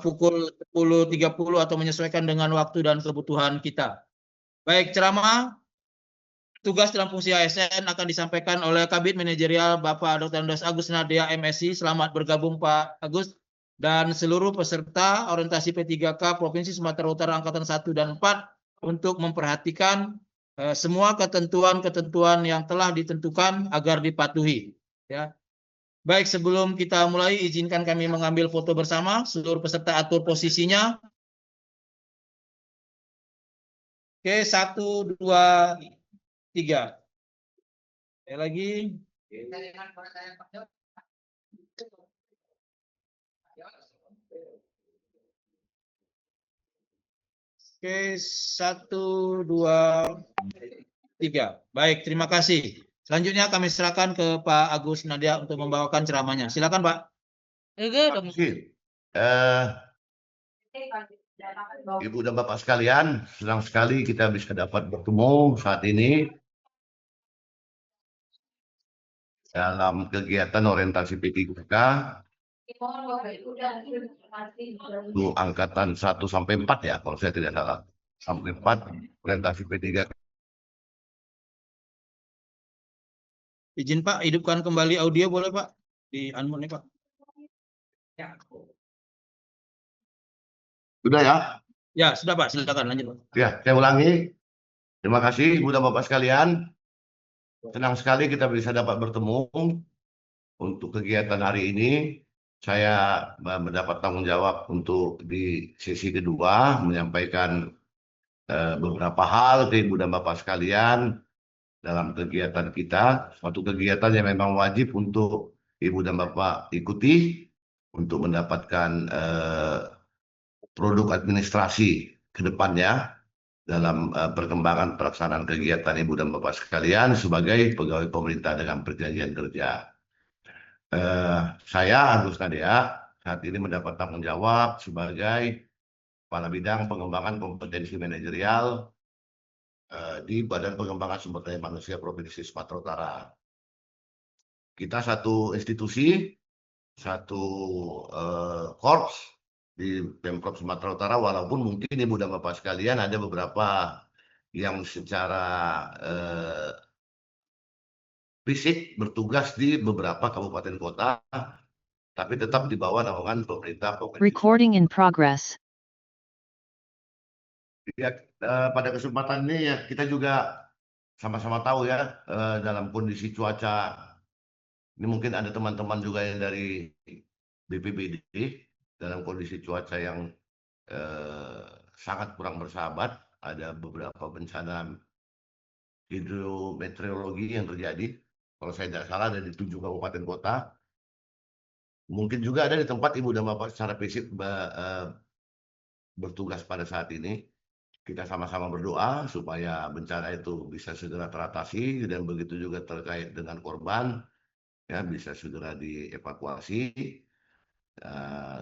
pukul 10.30 atau menyesuaikan dengan waktu dan kebutuhan kita. Baik, ceramah tugas dalam fungsi ASN akan disampaikan oleh Kabid Manajerial Bapak Dr. Andes Agus Nadia MSI. Selamat bergabung Pak Agus dan seluruh peserta orientasi P3K Provinsi Sumatera Utara Angkatan 1 dan 4 untuk memperhatikan semua ketentuan-ketentuan yang telah ditentukan agar dipatuhi. Ya. Baik, sebelum kita mulai, izinkan kami mengambil foto bersama. Seluruh peserta atur posisinya. Oke, 1, 2, 3. Sekali lagi. Oke, 1, 2, 3. Baik, terima kasih. Selanjutnya kami serahkan ke Pak Agus Nadia untuk membawakan ceramahnya. Silakan Pak. Ibu dan Bapak sekalian, senang sekali kita bisa dapat bertemu saat ini dalam kegiatan orientasi P3K untuk angkatan 1 sampai 4 ya, kalau saya tidak salah. Sampai 4 orientasi P3K. Izin Pak, hidupkan kembali audio boleh Pak? Di unmute nih Pak. Ya. Sudah ya? Ya, sudah Pak, silakan lanjut Pak. Ya, saya ulangi. Terima kasih Ibu dan Bapak sekalian. Senang sekali kita bisa dapat bertemu untuk kegiatan hari ini. Saya mendapat tanggung jawab untuk di sesi kedua menyampaikan beberapa hal ke Ibu dan Bapak sekalian dalam kegiatan kita. Suatu kegiatan yang memang wajib untuk Ibu dan Bapak ikuti untuk mendapatkan produk administrasi ke depannya dalam perkembangan pelaksanaan kegiatan Ibu dan Bapak sekalian sebagai pegawai pemerintah dengan perjanjian kerja. Saya Agus Nadia saat ini mendapat tanggung jawab sebagai Kepala Bidang Pengembangan Kompetensi Manajerial di Badan Pengembangan Sumber Daya Manusia Provinsi Sumatera Utara. Kita satu institusi, satu korps di Pemprov Sumatera Utara, walaupun mungkin Ibu dan Bapak sekalian ada beberapa yang secara fisik bertugas di beberapa kabupaten kota, tapi tetap di bawah naungan pemerintah provinsi. Recording in progress. Ya, pada kesempatan ini ya kita juga sama-sama tahu ya dalam kondisi cuaca ini mungkin ada teman-teman juga yang dari BPBD dalam kondisi cuaca yang sangat kurang bersahabat, ada beberapa bencana hidrometeorologi yang terjadi. Kalau saya tidak salah ada di 7 kabupaten kota. Mungkin juga ada di tempat Ibu dan Bapak secara fisik bertugas pada saat ini. Kita sama-sama berdoa supaya bencana itu bisa segera teratasi dan begitu juga terkait dengan korban ya bisa segera dievakuasi.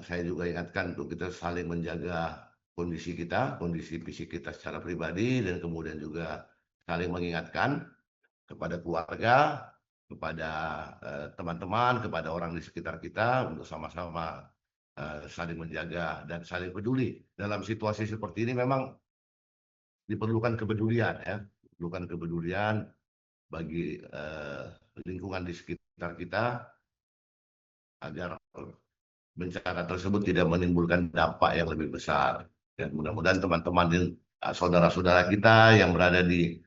Saya juga ingatkan untuk kita saling menjaga kondisi kita, kondisi fisik kita secara pribadi dan kemudian juga saling mengingatkan kepada keluarga, kepada teman-teman, kepada orang di sekitar kita untuk sama-sama saling menjaga dan saling peduli. Dalam situasi seperti ini memang diperlukan kepedulian ya, diperlukan kepedulian bagi lingkungan di sekitar kita agar bencana tersebut tidak menimbulkan dampak yang lebih besar. Dan mudah-mudahan teman-teman saudara-saudara kita yang berada di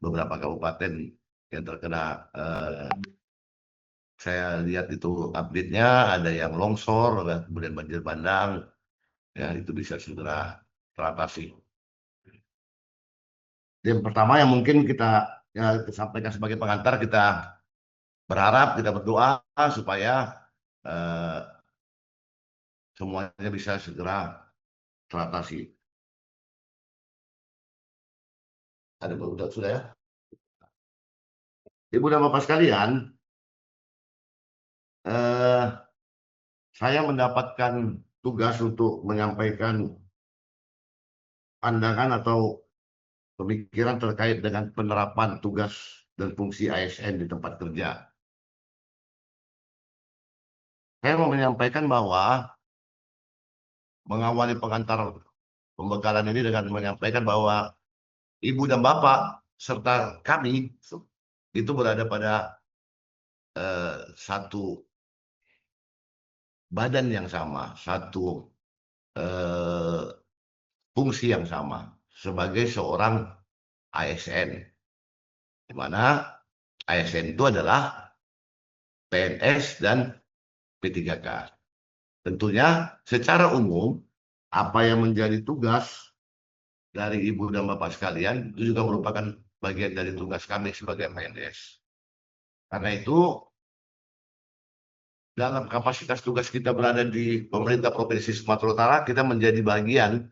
beberapa kabupaten yang terkena saya lihat itu update-nya ada yang longsor, kemudian banjir bandang, ya itu bisa segera teratasi. Yang pertama yang mungkin kita ya, sampaikan sebagai pengantar, kita berharap, kita berdoa supaya semuanya bisa segera teratasi. Ada sudah ya? Ibu dan Bapak sekalian, saya mendapatkan tugas untuk menyampaikan pandangan atau pemikiran terkait dengan penerapan tugas dan fungsi ASN di tempat kerja. Saya mau menyampaikan bahwa mengawali pengantar pembekalan ini dengan menyampaikan bahwa Ibu dan Bapak serta kami itu berada pada satu badan yang sama, satu fungsi yang sama sebagai seorang ASN, di mana ASN itu adalah PNS dan P3K. Tentunya secara umum apa yang menjadi tugas dari Ibu dan Bapak sekalian itu juga merupakan bagian dari tugas kami sebagai PNS. Karena itu dalam kapasitas tugas kita berada di pemerintah Provinsi Sumatera Utara, kita menjadi bagian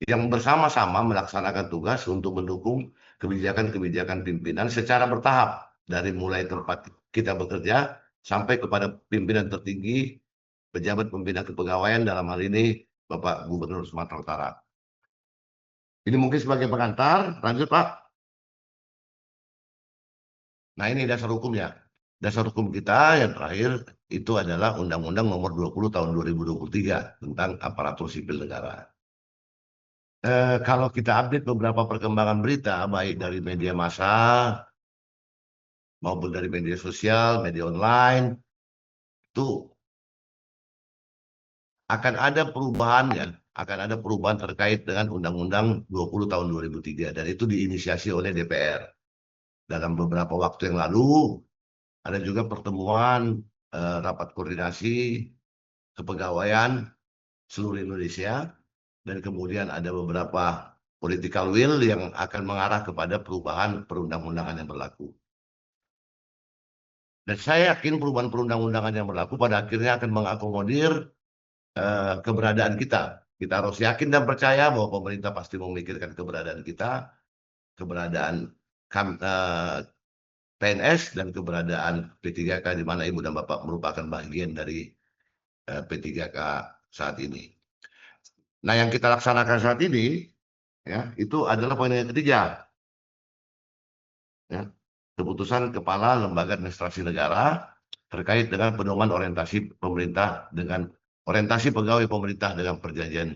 yang bersama-sama melaksanakan tugas untuk mendukung kebijakan-kebijakan pimpinan secara bertahap dari mulai tempat kita bekerja sampai kepada pimpinan tertinggi pejabat pembina kepegawaian, dalam hal ini Bapak Gubernur Sumatera Utara. Ini mungkin sebagai pengantar. Lanjut, Pak. Nah, ini dasar hukumnya. Dasar hukum kita yang terakhir itu adalah Undang-Undang Nomor 20 Tahun 2023 tentang Aparatur Sipil Negara. Kalau kita update beberapa perkembangan berita, baik dari media massa maupun dari media sosial, media online, itu akan ada perubahan terkait dengan Undang-Undang 20 Tahun 2003, dan itu diinisiasi oleh DPR. Dalam beberapa waktu yang lalu, ada juga pertemuan rapat koordinasi kepegawaian seluruh Indonesia, dan kemudian ada beberapa political will yang akan mengarah kepada perubahan perundang-undangan yang berlaku. Dan saya yakin perubahan perundang-undangan yang berlaku pada akhirnya akan mengakomodir keberadaan kita. Kita harus yakin dan percaya bahwa pemerintah pasti memikirkan keberadaan kita, keberadaan PNS, dan keberadaan P3K, di mana Ibu dan Bapak merupakan bagian dari P3K saat ini. Nah, yang kita laksanakan saat ini, ya, itu adalah poin yang ketiga. Ya, keputusan Kepala Lembaga Administrasi Negara terkait dengan pedoman orientasi pemerintah dengan orientasi pegawai pemerintah dengan perjanjian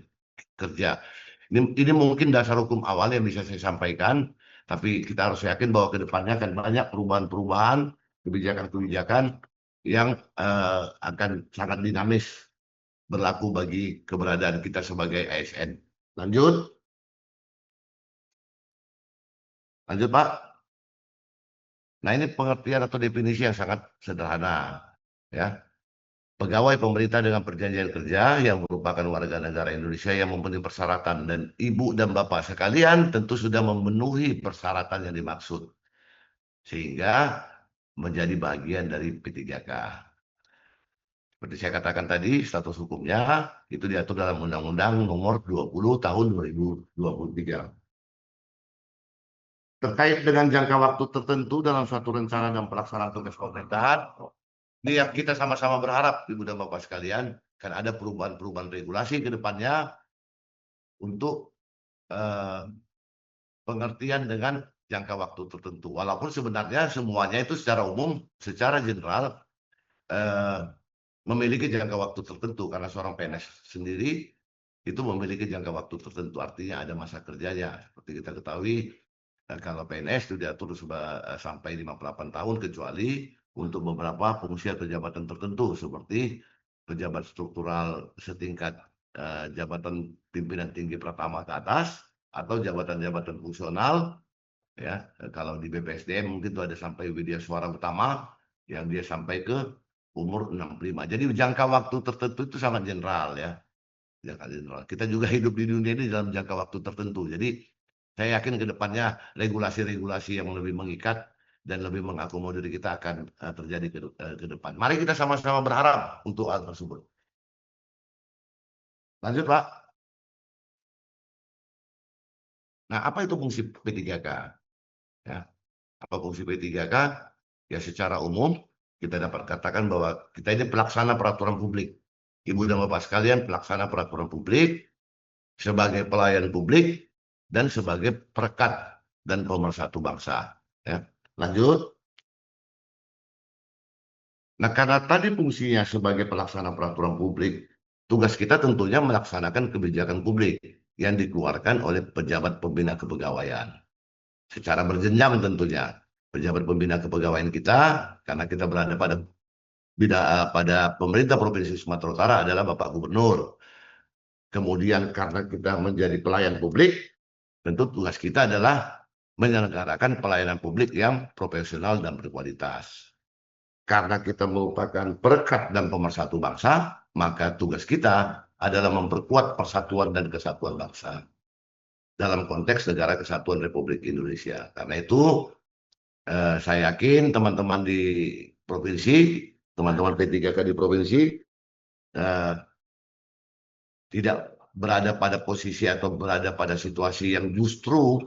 kerja. Ini mungkin dasar hukum awal yang bisa saya sampaikan, tapi kita harus yakin bahwa ke depannya akan banyak perubahan-perubahan, kebijakan-kebijakan yang akan sangat dinamis berlaku bagi keberadaan kita sebagai ASN. Lanjut. Lanjut, Pak. Nah, ini pengertian atau definisi yang sangat sederhana. Ya. Pegawai pemerintah dengan perjanjian kerja yang merupakan warga negara Indonesia yang memenuhi persyaratan, dan Ibu dan Bapak sekalian tentu sudah memenuhi persyaratan yang dimaksud, sehingga menjadi bagian dari P3K. Seperti saya katakan tadi, status hukumnya itu diatur dalam Undang-Undang Nomor 20 Tahun 2023. Terkait dengan jangka waktu tertentu dalam suatu rencana dan pelaksanaan tugas pemerintahan, ini yang kita sama-sama berharap, Ibu dan Bapak sekalian, kan ada perubahan-perubahan regulasi ke depannya untuk pengertian dengan jangka waktu tertentu. Walaupun sebenarnya semuanya itu secara umum, secara general, memiliki jangka waktu tertentu, karena seorang PNS sendiri itu memiliki jangka waktu tertentu, artinya ada masa kerjanya. Seperti kita ketahui, kalau PNS itu diatur sampai 58 tahun, kecuali untuk beberapa fungsi atau jabatan tertentu, seperti pejabat struktural setingkat jabatan pimpinan tinggi pertama ke atas, atau jabatan-jabatan fungsional. Ya, kalau di BPSDM mungkin itu ada sampai Widya Suara Utama yang dia sampai ke umur 65. Jadi jangka waktu tertentu itu sangat general, ya. Jangka general. Kita juga hidup di dunia ini dalam jangka waktu tertentu. Jadi saya yakin ke depannya regulasi-regulasi yang lebih mengikat dan lebih mengakomodir kita akan terjadi ke depan. Mari kita sama-sama berharap untuk hal tersebut. Lanjut, Pak. Nah, apa itu fungsi P3K? Ya, apa fungsi P3K? Ya, secara umum kita dapat katakan bahwa kita ini pelaksana peraturan publik. Ibu dan Bapak sekalian, pelaksana peraturan publik, sebagai pelayan publik, dan sebagai perekat dan pemersatu bangsa. Ya. Lanjut. Nah, karena tadi fungsinya sebagai pelaksana peraturan publik tugas kita tentunya melaksanakan kebijakan publik yang dikeluarkan oleh pejabat pembina kepegawaian. Secara berjenjang tentunya. Pejabat pembina kepegawaian kita, karena kita berada pada pemerintah Provinsi Sumatera Utara adalah Bapak Gubernur. Kemudian karena kita menjadi pelayan publik, tentu tugas kita adalah menyelenggarakan pelayanan publik yang profesional dan berkualitas. Karena kita merupakan perekat dan pemersatu bangsa, maka tugas kita adalah memperkuat persatuan dan kesatuan bangsa dalam konteks Negara Kesatuan Republik Indonesia. Karena itu, saya yakin teman-teman di provinsi, teman-teman P3K di provinsi, tidak berada pada posisi atau berada pada situasi yang justru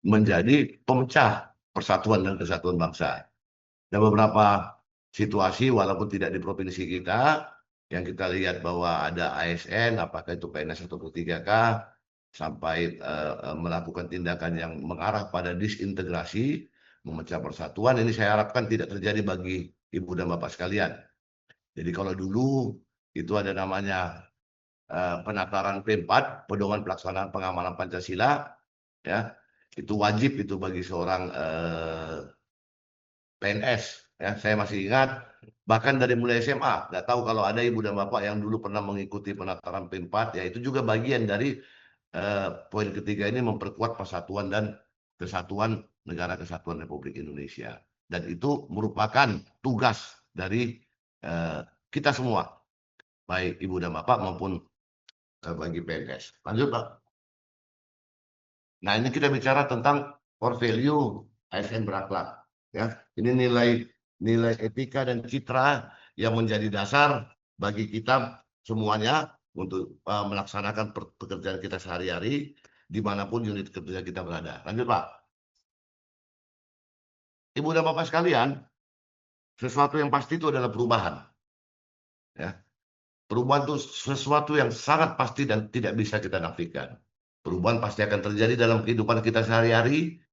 menjadi pemecah persatuan dan kesatuan bangsa. Ada beberapa situasi walaupun tidak di provinsi kita yang kita lihat bahwa ada ASN, apakah itu PNS atau P3K, sampai melakukan tindakan yang mengarah pada disintegrasi, memecah persatuan. Ini saya harapkan tidak terjadi bagi Ibu dan Bapak sekalian. Jadi kalau dulu itu ada namanya penataran P4, pedoman pelaksanaan pengamalan Pancasila, ya itu wajib itu bagi seorang PNS. Ya, saya masih ingat, bahkan dari mulai SMA, nggak tahu kalau ada ibu dan bapak yang dulu pernah mengikuti penataran P4, ya itu juga bagian dari poin ketiga ini memperkuat persatuan dan kesatuan Negara Kesatuan Republik Indonesia. Dan itu merupakan tugas dari kita semua, baik ibu dan bapak maupun bagi PNS. Lanjut, Pak. Nah, ini kita bicara tentang core value ASN berakhlak. Ya, ini nilai etika dan citra yang menjadi dasar bagi kita semuanya untuk melaksanakan pekerjaan kita sehari-hari dimanapun unit kerja kita berada. Lanjut, Pak. Ibu dan Bapak sekalian, sesuatu yang pasti itu adalah perubahan. Ya, perubahan itu sesuatu yang sangat pasti dan tidak bisa kita nafikan. Perubahan pasti akan terjadi dalam kehidupan kita sehari-hari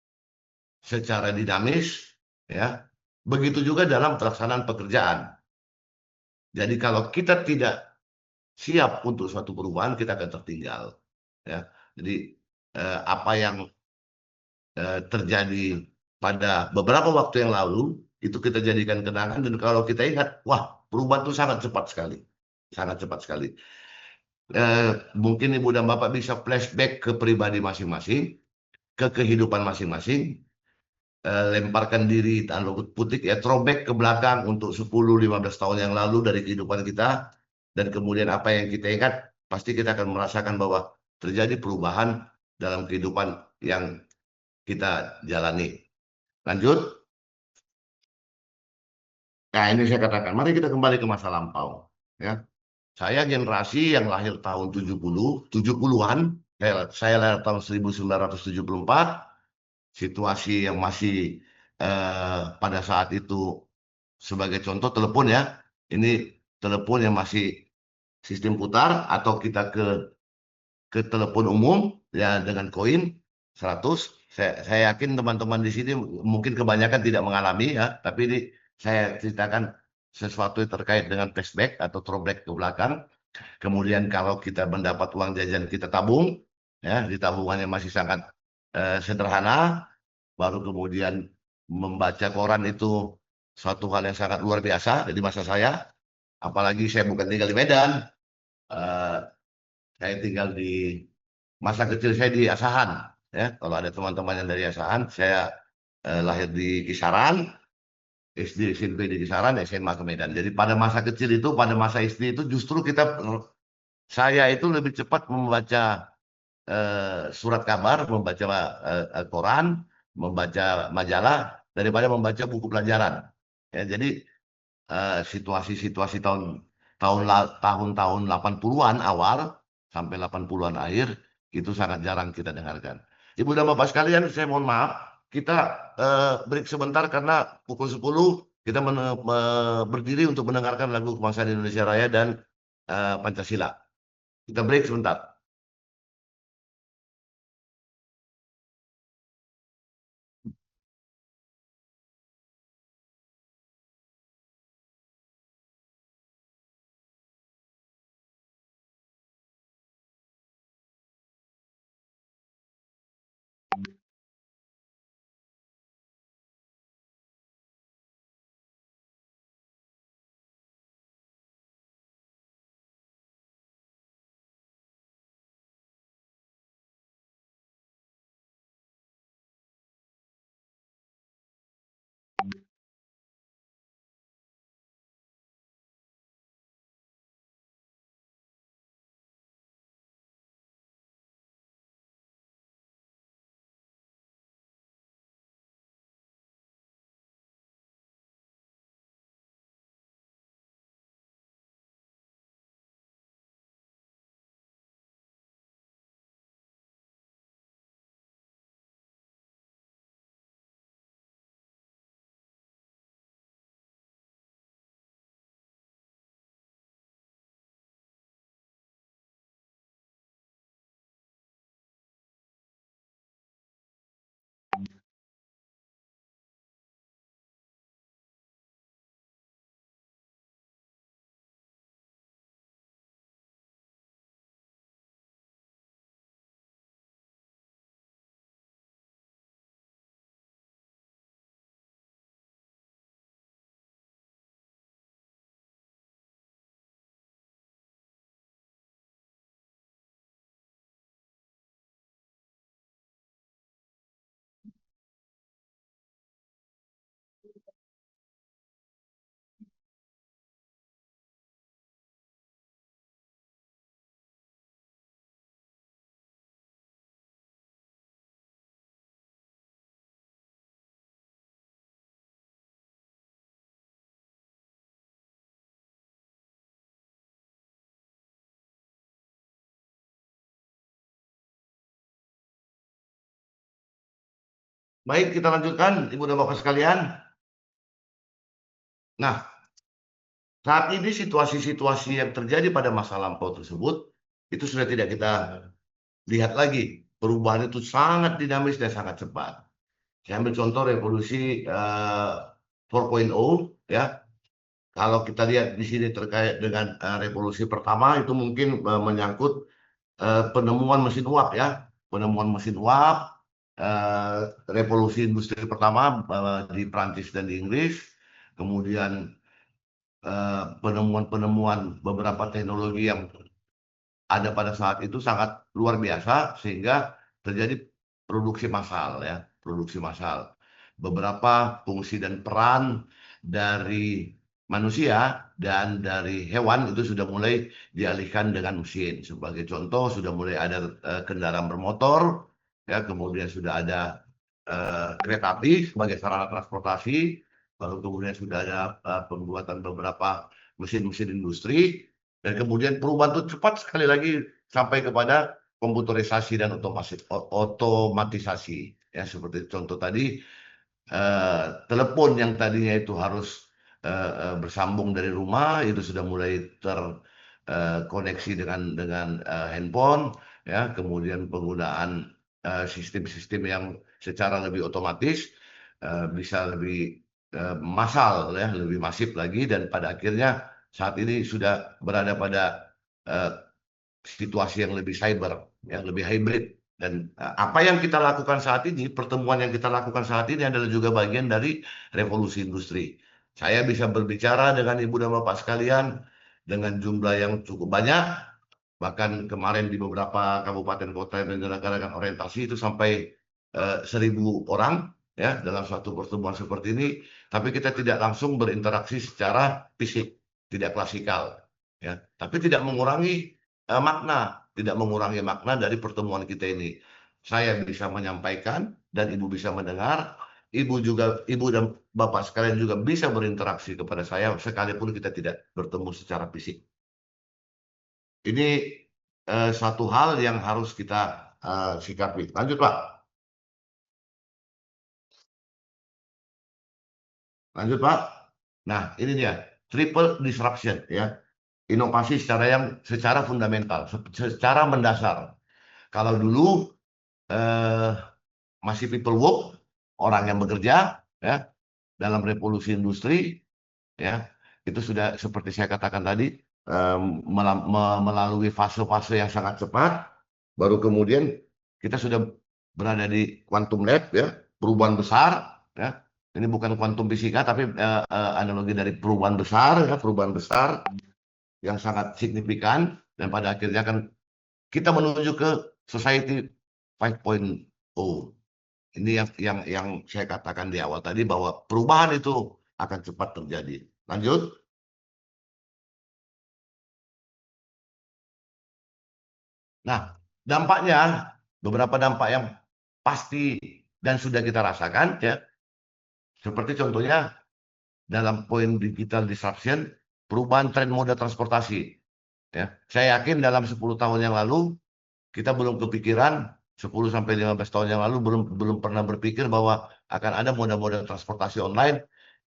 secara dinamis, ya. Begitu juga dalam pelaksanaan pekerjaan. Jadi kalau kita tidak siap untuk suatu perubahan, kita akan tertinggal, ya. Jadi apa yang terjadi pada beberapa waktu yang lalu itu kita jadikan kenangan, dan kalau kita ingat, wah, perubahan itu sangat cepat sekali, sangat cepat sekali. Mungkin Ibu dan Bapak bisa flashback ke pribadi masing-masing, ke kehidupan masing-masing, lemparkan diri tanda kutip ya, throwback ke belakang untuk 10-15 tahun yang lalu dari kehidupan kita, dan kemudian apa yang kita ingat pasti kita akan merasakan bahwa terjadi perubahan dalam kehidupan yang kita jalani. Lanjut. Nah, ini saya katakan, mari kita kembali ke masa lampau, ya. Saya generasi yang lahir tahun 70-an, saya lahir tahun 1974, situasi yang masih pada saat itu, sebagai contoh telepon ya, ini telepon yang masih sistem putar atau kita ke telepon umum ya dengan koin 100. Saya yakin teman-teman di sini mungkin kebanyakan tidak mengalami ya, tapi ini saya ceritakan sesuatu yang terkait dengan flashback atau throwback ke belakang. Kemudian kalau kita mendapat uang jajan kita tabung, ya di tabungan yang masih sangat sederhana. Baru kemudian membaca koran itu suatu hal yang sangat luar biasa di masa saya. Apalagi saya bukan tinggal di Medan, eh, saya tinggal di masa kecil saya di Asahan. Ya, kalau ada teman-teman yang dari Asahan, saya lahir di Kisaran, SD SMP di Kisaran, SMA ke Medan. Jadi pada masa kecil itu, pada masa SD itu justru saya itu lebih cepat membaca surat kabar, membaca koran, membaca majalah daripada membaca buku pelajaran. Ya, jadi situasi-situasi tahun-tahun 80-an awal sampai 80-an akhir itu sangat jarang kita dengarkan. Ibu dan Bapak sekalian, saya mohon maaf, kita break sebentar karena pukul 10 kita berdiri untuk mendengarkan lagu kebangsaan Indonesia Raya dan Pancasila. Kita break sebentar. Baik, kita lanjutkan, Ibu dan Bapak sekalian. Nah, saat ini situasi-situasi yang terjadi pada masa lampau tersebut, itu sudah tidak kita lihat lagi. Perubahan itu sangat dinamis dan sangat cepat. Saya ambil contoh revolusi 4.0, ya. Kalau kita lihat di sini terkait dengan revolusi pertama, itu mungkin menyangkut penemuan mesin uap, ya. Penemuan mesin uap, revolusi industri pertama di Prancis dan di Inggris, kemudian penemuan-penemuan beberapa teknologi yang ada pada saat itu sangat luar biasa sehingga terjadi produksi massal, ya, produksi massal. Beberapa fungsi dan peran dari manusia dan dari hewan itu sudah mulai dialihkan dengan mesin. Sebagai contoh sudah mulai ada kendaraan bermotor, ya, kemudian sudah ada kereta api sebagai sarana transportasi, lalu kemudian sudah ada pembuatan beberapa mesin-mesin industri, dan kemudian perubahan itu cepat sekali lagi sampai kepada komputerisasi dan otomatisasi. Ya, seperti contoh tadi, telepon yang tadinya itu harus bersambung dari rumah, itu sudah mulai terkoneksi dengan handphone, ya. Kemudian penggunaan sistem-sistem yang secara lebih otomatis bisa lebih massal, ya, lebih masif lagi, dan pada akhirnya saat ini sudah berada pada situasi yang lebih cyber, yang lebih hybrid. Dan apa yang kita lakukan saat ini, pertemuan yang kita lakukan saat ini adalah juga bagian dari revolusi industri. Saya bisa berbicara dengan Ibu dan Bapak sekalian dengan jumlah yang cukup banyak, bahkan kemarin di beberapa kabupaten kota dan negara orientasi itu sampai 1.000 orang, ya, dalam suatu pertemuan seperti ini, tapi kita tidak langsung berinteraksi secara fisik, tidak klasikal, ya, tapi tidak mengurangi tidak mengurangi makna dari pertemuan kita ini. Saya bisa menyampaikan dan Ibu bisa mendengar, Ibu dan Bapak sekalian juga bisa berinteraksi kepada saya sekalipun kita tidak bertemu secara fisik. Ini satu hal yang harus kita sikapi. Lanjut, Pak. Lanjut, Pak. Nah, ini dia, triple disruption, ya. Inovasi secara fundamental, secara mendasar. Kalau dulu masih people work, orang yang bekerja, ya, dalam revolusi industri, ya, itu sudah seperti saya katakan tadi, melalui fase-fase yang sangat cepat, baru kemudian kita sudah berada di quantum leap, ya, perubahan besar, ya. Ini bukan kuantum fisika tapi analogi dari perubahan besar, ya, perubahan besar yang sangat signifikan, dan pada akhirnya kan kita menuju ke society 5.0. Ini yang saya katakan di awal tadi, bahwa perubahan itu akan cepat terjadi. Lanjut. Nah, dampaknya, beberapa dampak yang pasti dan sudah kita rasakan, ya, seperti contohnya dalam poin digital disruption, perubahan tren moda transportasi. Ya, saya yakin dalam 10 tahun yang lalu kita belum kepikiran, 10 sampai 15 tahun yang lalu belum pernah berpikir bahwa akan ada moda-moda transportasi online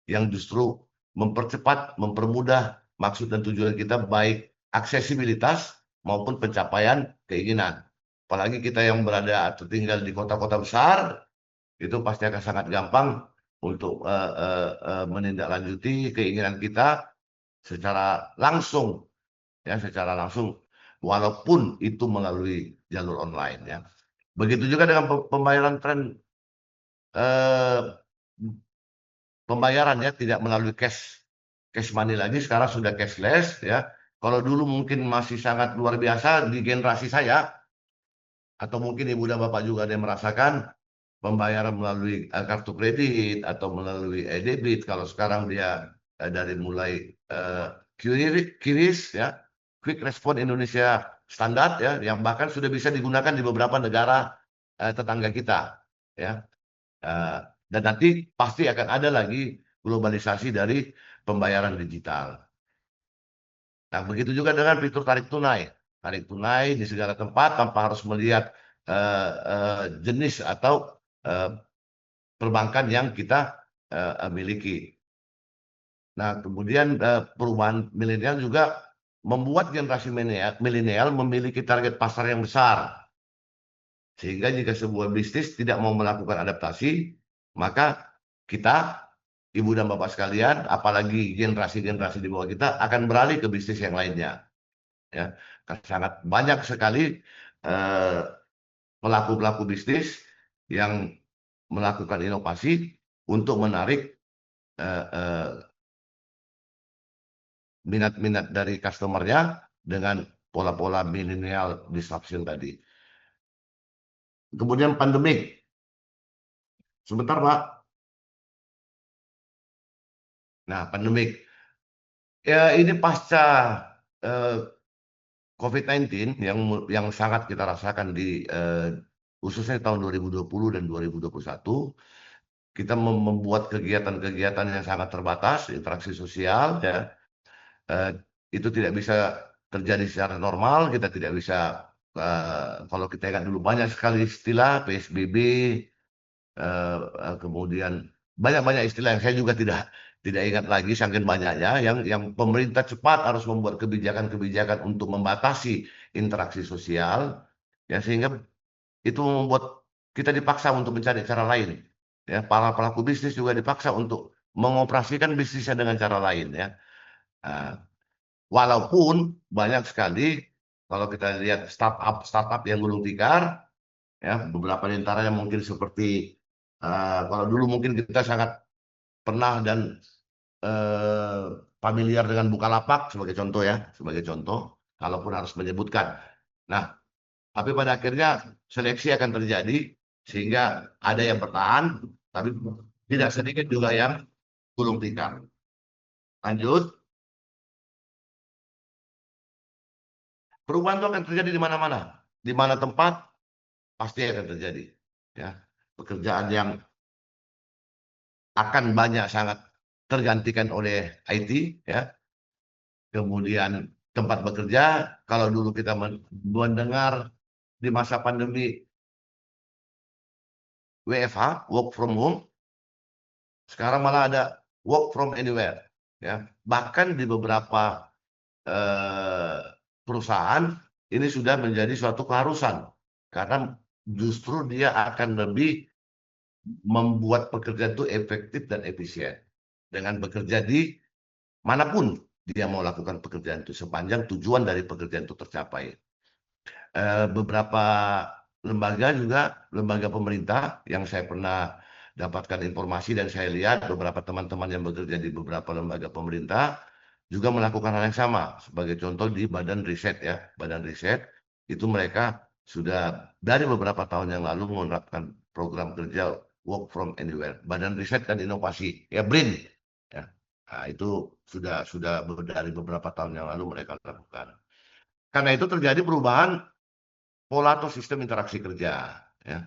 yang justru mempercepat, mempermudah maksud dan tujuan kita, baik aksesibilitas maupun pencapaian keinginan. Apalagi kita yang berada atau tinggal di kota-kota besar, itu pasti akan sangat gampang untuk menindaklanjuti keinginan kita secara langsung, ya, secara langsung, walaupun itu melalui jalur online, ya. Begitu juga dengan pembayaran eh, pembayaran, ya, tidak melalui cash money lagi, sekarang sudah cashless, ya. Kalau dulu mungkin masih sangat luar biasa di generasi saya, atau mungkin Ibu dan Bapak juga ada yang merasakan pembayaran melalui kartu kredit atau melalui e-debit. Kalau sekarang dia dari mulai QRIS, ya, Quick Response Indonesia Standard, ya, yang bahkan sudah bisa digunakan di beberapa negara tetangga kita, ya. Dan nanti pasti akan ada lagi globalisasi dari pembayaran digital. Nah, begitu juga dengan fitur tarik tunai. Tarik tunai di segala tempat tanpa harus melihat jenis atau perbankan yang kita miliki. Nah, kemudian perubahan milenial juga membuat generasi milenial memiliki target pasar yang besar. Sehingga jika sebuah bisnis tidak mau melakukan adaptasi, maka kita, ibu dan bapak sekalian, apalagi generasi-generasi di bawah kita, akan beralih ke bisnis yang lainnya. Ya, sangat banyak sekali pelaku-pelaku bisnis yang melakukan inovasi untuk menarik minat-minat dari customernya dengan pola-pola milenial disruption tadi. Kemudian pandemik. Sebentar, Pak. Nah, pandemik. Ya, ini pasca COVID-19 yang sangat kita rasakan di khususnya tahun 2020 dan 2021. Kita membuat kegiatan-kegiatan yang sangat terbatas, interaksi sosial, ya. Itu tidak bisa terjadi secara normal. Kita tidak bisa, kalau kita ingat dulu banyak sekali istilah PSBB, kemudian banyak-banyak istilah yang saya juga tidak ingat lagi saking banyaknya, yang pemerintah cepat harus membuat kebijakan-kebijakan untuk membatasi interaksi sosial, ya, sehingga itu membuat kita dipaksa untuk mencari cara lain. Ya, para pelaku bisnis juga dipaksa untuk mengoperasikan bisnisnya dengan cara lain, ya. Walaupun banyak sekali kalau kita lihat startup yang gulung tikar, ya, beberapa di antaranya mungkin seperti kalau dulu mungkin kita sangat pernah dan familiar dengan Bukalapak sebagai contoh, ya, sebagai contoh, kalaupun harus menyebutkan. Nah, tapi pada akhirnya seleksi akan terjadi sehingga ada yang bertahan, tapi tidak sedikit juga yang gulung tikar. Lanjut. Perubahan itu akan terjadi di mana-mana, di mana tempat pasti akan terjadi. Ya, pekerjaan yang akan banyak sangat tergantikan oleh IT, ya. Kemudian tempat bekerja, kalau dulu kita mendengar di masa pandemi WFH, work from home, sekarang malah ada work from anywhere, ya. Bahkan di beberapa perusahaan ini sudah menjadi suatu keharusan karena justru dia akan lebih membuat pekerjaan itu efektif dan efisien dengan bekerja di manapun dia mau lakukan pekerjaan itu sepanjang tujuan dari pekerjaan itu tercapai. Beberapa lembaga juga, lembaga pemerintah yang saya pernah dapatkan informasi dan saya lihat beberapa teman-teman yang bekerja di beberapa lembaga pemerintah juga melakukan hal yang sama. Sebagai contoh di Badan Riset, ya, Badan Riset itu mereka sudah dari beberapa tahun yang lalu menerapkan program kerja work from anywhere. Badan Riset dan Inovasi, ya, BRIN, ya. Nah, itu sudah dari beberapa tahun yang lalu mereka lakukan. Karena itu terjadi perubahan pola atau sistem interaksi kerja, ya.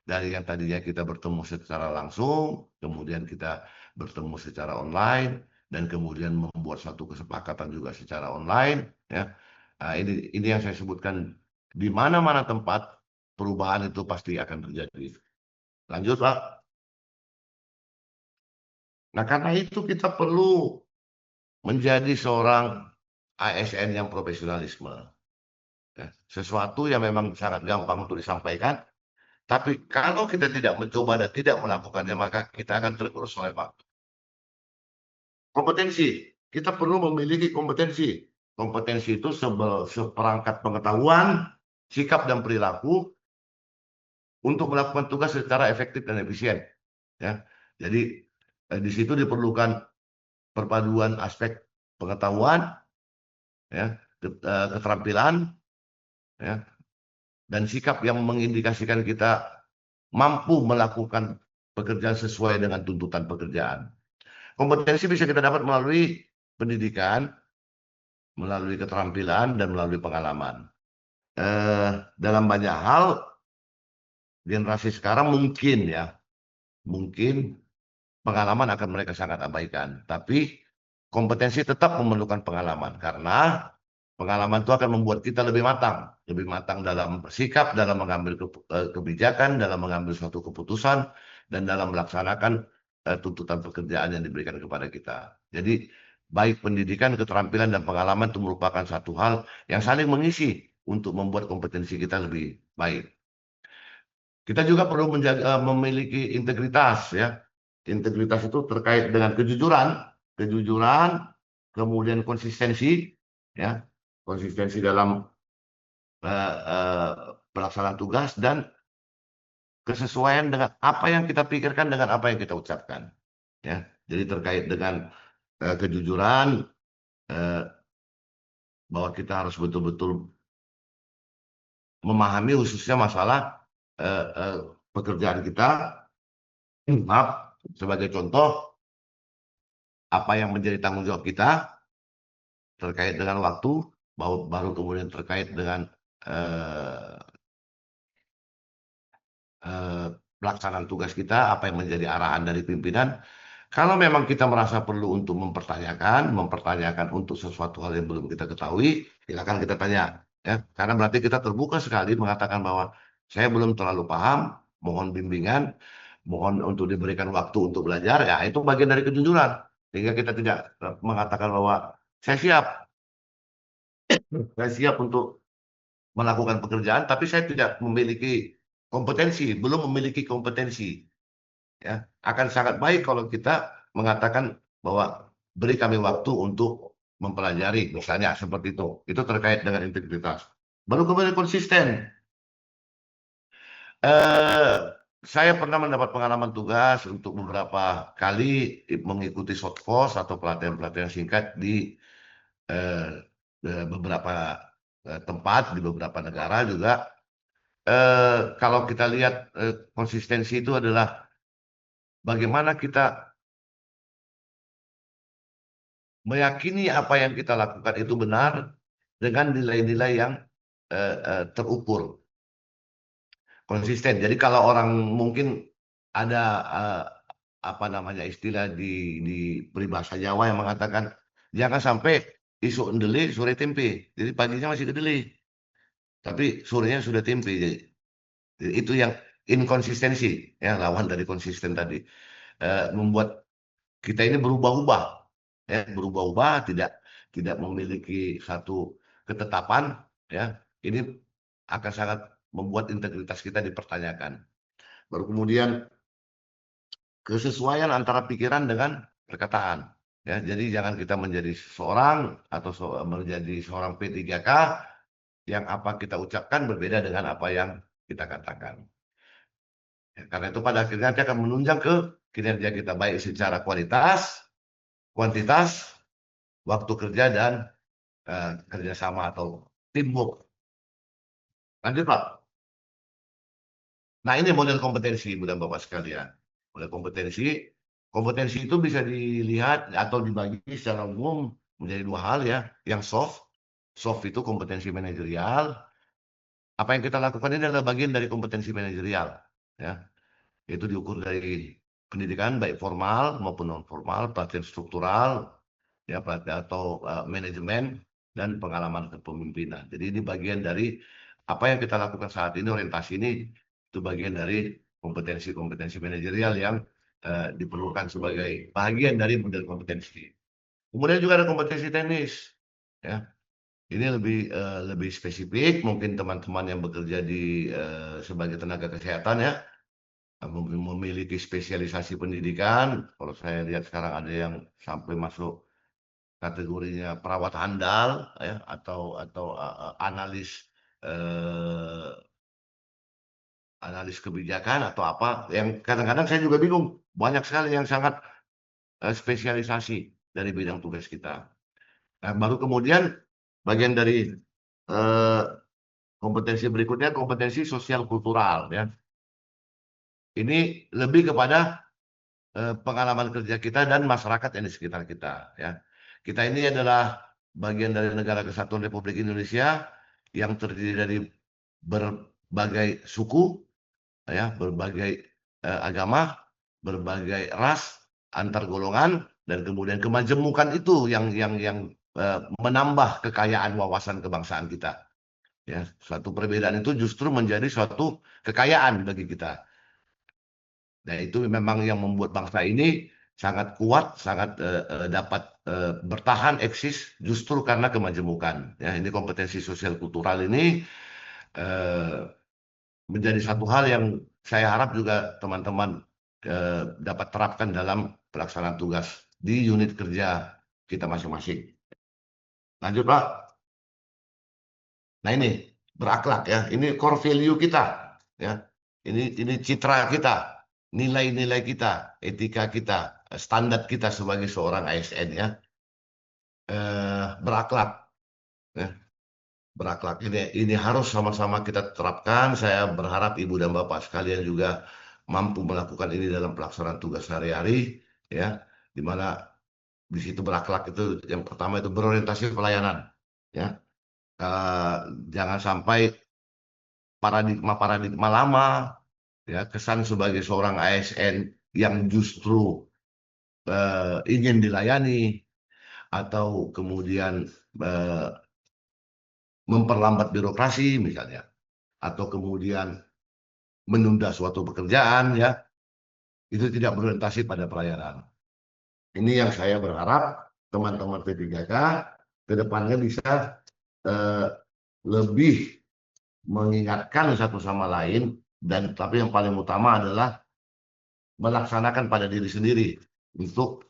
Dari yang tadinya kita bertemu secara langsung, kemudian kita bertemu secara online, dan kemudian membuat satu kesepakatan juga secara online, ya. Nah, ini yang saya sebutkan, di mana-mana tempat perubahan itu pasti akan terjadi. Lanjut, Pak. Nah, karena itu kita perlu menjadi seorang ASN yang profesionalisme. Ya, sesuatu yang memang sangat gampang untuk disampaikan, tapi kalau kita tidak mencoba dan tidak melakukannya, maka kita akan tergerus oleh waktu. Kompetensi, kita perlu memiliki kompetensi. Kompetensi itu seperangkat pengetahuan, sikap dan perilaku untuk melakukan tugas secara efektif dan efisien. Ya, jadi di situ diperlukan perpaduan aspek pengetahuan, ya, keterampilan, ya, dan sikap yang mengindikasikan kita mampu melakukan pekerjaan sesuai dengan tuntutan pekerjaan. Kompetensi bisa kita dapat melalui pendidikan, melalui keterampilan, dan melalui pengalaman. Dalam banyak hal, generasi sekarang mungkin pengalaman akan mereka sangat abaikan. Tapi kompetensi tetap memerlukan pengalaman, karena pengalaman itu akan membuat kita lebih matang dalam bersikap, dalam mengambil kebijakan, dalam mengambil suatu keputusan, dan dalam melaksanakan tuntutan pekerjaan yang diberikan kepada kita. Jadi baik pendidikan, keterampilan, dan pengalaman itu merupakan satu hal yang saling mengisi untuk membuat kompetensi kita lebih baik. Kita juga perlu memiliki integritas, ya. Integritas itu terkait dengan kejujuran, kemudian konsistensi, ya, konsistensi dalam pelaksanaan tugas dan kesesuaian dengan apa yang kita pikirkan dengan apa yang kita ucapkan, ya. Jadi terkait dengan kejujuran, bahwa kita harus betul-betul memahami khususnya masalah pekerjaan kita. Maaf, sebagai contoh, apa yang menjadi tanggung jawab kita terkait dengan waktu, baru kemudian terkait dengan pelaksanaan tugas kita, apa yang menjadi arahan dari pimpinan. Kalau memang kita merasa perlu untuk mempertanyakan untuk sesuatu hal yang belum kita ketahui, silakan kita tanya, ya. Karena berarti kita terbuka sekali mengatakan bahwa saya belum terlalu paham, mohon bimbingan, mohon untuk diberikan waktu untuk belajar, ya itu bagian dari kejujuran. Sehingga kita tidak mengatakan bahwa saya siap untuk melakukan pekerjaan, tapi saya tidak memiliki kompetensi, belum memiliki kompetensi. Ya, akan sangat baik kalau kita mengatakan bahwa beri kami waktu untuk mempelajari, misalnya seperti itu. Itu terkait dengan integritas. Baru kemudian konsisten. Saya pernah mendapat pengalaman tugas untuk beberapa kali mengikuti short course atau pelatihan-pelatihan singkat di beberapa tempat, di beberapa negara juga. Kalau kita lihat konsistensi itu adalah bagaimana kita meyakini apa yang kita lakukan itu benar dengan nilai-nilai yang terukur, konsisten. Jadi kalau orang mungkin ada apa namanya istilah di peribahasa Jawa yang mengatakan jangan sampai isu endele sore tempe. Jadi paginya masih kedele, tapi sorenya sudah tempe. Jadi itu yang inkonsistensi, ya, lawan dari konsisten tadi. Membuat kita ini berubah-ubah, ya, berubah-ubah, tidak memiliki satu ketetapan, ya. Ini akan sangat membuat integritas kita dipertanyakan. Baru kemudian kesesuaian antara pikiran dengan perkataan, ya. Jadi jangan kita menjadi seorang atau menjadi seorang P3K yang apa kita ucapkan berbeda dengan apa yang kita katakan. Ya, karena itu pada akhirnya nanti akan menunjang ke kinerja kita baik secara kualitas, kuantitas, waktu kerja, dan kerjasama atau teamwork. Lanjut, Pak. Nah, ini model kompetensi, Ibu dan Bapak sekalian. Model kompetensi, kompetensi itu bisa dilihat atau dibagi secara umum menjadi dua hal, ya. Yang soft itu kompetensi manajerial. Apa yang kita lakukan ini adalah bagian dari kompetensi manajerial, ya. Itu diukur dari pendidikan baik formal maupun non formal, pelatihan struktural, ya, pelatihan atau manajemen dan pengalaman kepemimpinan. Jadi ini bagian dari apa yang kita lakukan saat ini, orientasi ini itu bagian dari kompetensi-kompetensi manajerial yang diperlukan sebagai bagian dari model kompetensi. Kemudian juga ada kompetensi teknis, ya. Ini lebih spesifik, mungkin teman-teman yang bekerja di sebagai tenaga kesehatan, ya, memiliki spesialisasi pendidikan. Kalau saya lihat sekarang ada yang sampai masuk kategorinya perawat handal, ya, atau analis analis kebijakan atau apa, yang kadang-kadang saya juga bingung, banyak sekali yang sangat spesialisasi dari bidang tugas kita. Nah, baru kemudian bagian dari kompetensi berikutnya kompetensi sosial kultural, ya. Ini lebih kepada pengalaman kerja kita dan masyarakat yang di sekitar kita, ya. Kita ini adalah bagian dari Negara Kesatuan Republik Indonesia yang terdiri dari berbagai suku, ya, berbagai agama, berbagai ras, antar golongan, dan kemudian kemajemukan itu yang menambah kekayaan wawasan kebangsaan kita. Ya, suatu perbedaan itu justru menjadi suatu kekayaan bagi kita. Nah, itu memang yang membuat bangsa ini sangat kuat, sangat dapat bertahan eksis justru karena kemajemukan. Ya, ini kompetensi sosial kultural ini menjadi satu hal yang saya harap juga teman-teman dapat terapkan dalam pelaksanaan tugas di unit kerja kita masing-masing. Lanjut, Pak. Nah, ini berakhlak ya. Ini core value kita ya. Ini citra kita, nilai-nilai kita, etika kita, standar kita sebagai seorang ASN ya. Berakhlak ya. Berakhlak ini harus sama-sama kita terapkan. Saya berharap Ibu dan Bapak sekalian juga mampu melakukan ini dalam pelaksanaan tugas sehari-hari ya, di mana di situ berakhlak itu yang pertama itu berorientasi pelayanan ya. Jangan sampai paradigma lama ya, kesan sebagai seorang ASN yang justru ingin dilayani atau kemudian memperlambat birokrasi misalnya, atau kemudian menunda suatu pekerjaan ya, itu tidak berorientasi pada pelayanan. Ini yang saya berharap teman-teman P3K ke depannya bisa lebih mengingatkan satu sama lain, dan tapi yang paling utama adalah melaksanakan pada diri sendiri untuk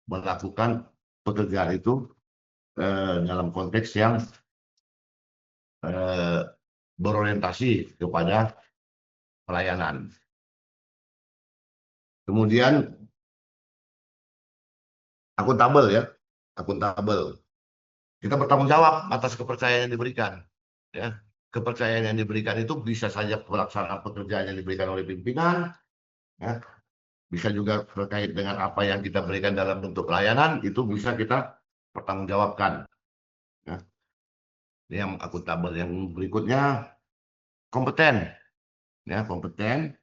melakukan pekerjaan itu dalam konteks yang berorientasi kepada pelayanan. Kemudian akuntabel ya, akuntabel. Kita bertanggung jawab atas kepercayaan yang diberikan. Ya, kepercayaan yang diberikan itu bisa saja pelaksanaan pekerjaan yang diberikan oleh pimpinan, ya, bisa juga terkait dengan apa yang kita berikan dalam bentuk pelayanan, itu bisa kita pertanggungjawabkan. Ya. Ini yang akuntabel. Yang berikutnya kompeten. Ya, kompeten.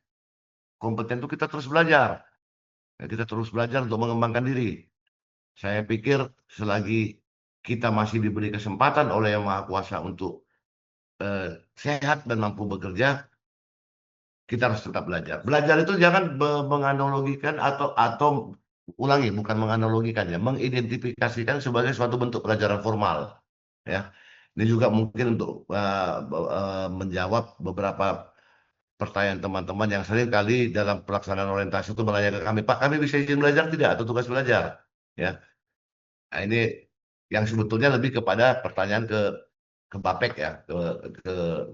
Kompeten itu kita terus belajar. Ya, kita terus belajar untuk mengembangkan diri. Saya pikir selagi kita masih diberi kesempatan oleh Yang Maha Kuasa untuk sehat dan mampu bekerja, kita harus tetap belajar. Belajar itu jangan menganalogikan atau ulangi, bukan menganalogikan ya, mengidentifikasikan sebagai suatu bentuk pelajaran formal. Ya, ini juga mungkin untuk menjawab beberapa pertanyaan teman-teman yang sering kali dalam pelaksanaan orientasi itu menanyakan kami, Pak, kami bisa izin belajar tidak atau tugas belajar? Ya, nah, ini yang sebetulnya lebih kepada pertanyaan ke Bapek ya, ke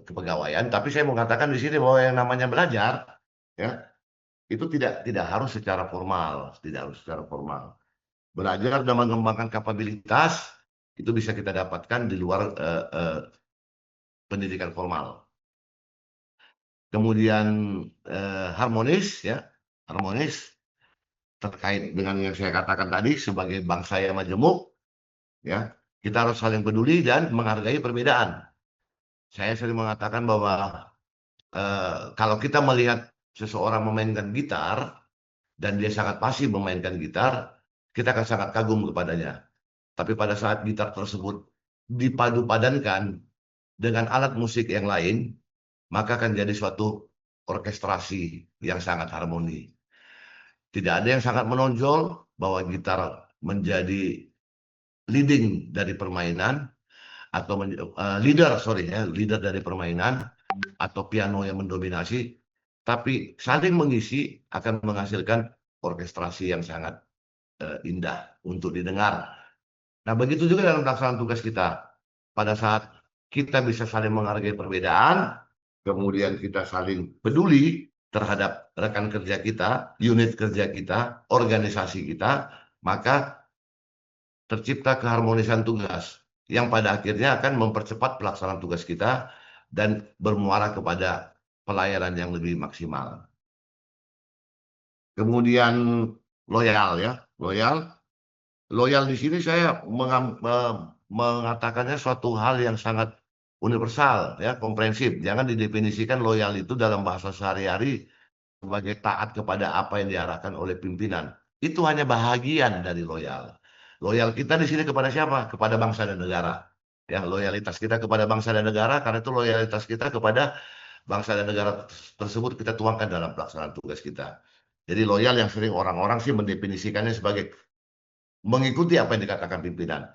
kepegawaian. Tapi saya mau katakan di sini bahwa yang namanya belajar ya itu tidak harus secara formal, tidak harus secara formal. Belajar dan mengembangkan kapabilitas itu bisa kita dapatkan di luar pendidikan formal. Kemudian harmonis ya, harmonis terkait dengan yang saya katakan tadi sebagai bangsa yang majemuk ya, kita harus saling peduli dan menghargai perbedaan. Saya sering mengatakan bahwa kalau kita melihat seseorang memainkan gitar dan dia sangat fasih memainkan gitar, kita akan sangat kagum kepadanya. Tapi pada saat gitar tersebut dipadu-padankan dengan alat musik yang lain, maka akan jadi suatu orkestrasi yang sangat harmoni. Tidak ada yang sangat menonjol bahwa gitar menjadi leading dari permainan atau leader dari permainan, atau piano yang mendominasi, tapi saling mengisi akan menghasilkan orkestrasi yang sangat indah untuk didengar. Nah, begitu juga dalam pelaksanaan tugas kita. Pada saat kita bisa saling menghargai perbedaan, kemudian kita saling peduli terhadap rekan kerja kita, unit kerja kita, organisasi kita, maka tercipta keharmonisan tugas yang pada akhirnya akan mempercepat pelaksanaan tugas kita dan bermuara kepada pelayanan yang lebih maksimal. Kemudian loyal ya, loyal di sini saya mengatakannya suatu hal yang sangat universal ya, komprehensif. Jangan didefinisikan loyal itu dalam bahasa sehari-hari sebagai taat kepada apa yang diarahkan oleh pimpinan. Itu hanya bahagian dari loyal. Loyal kita di sini kepada siapa? Kepada bangsa dan negara. Ya, loyalitas kita kepada bangsa dan negara, karena itu loyalitas kita kepada bangsa dan negara tersebut kita tuangkan dalam pelaksanaan tugas kita. Jadi loyal yang sering orang-orang sih mendefinisikannya sebagai mengikuti apa yang dikatakan pimpinan.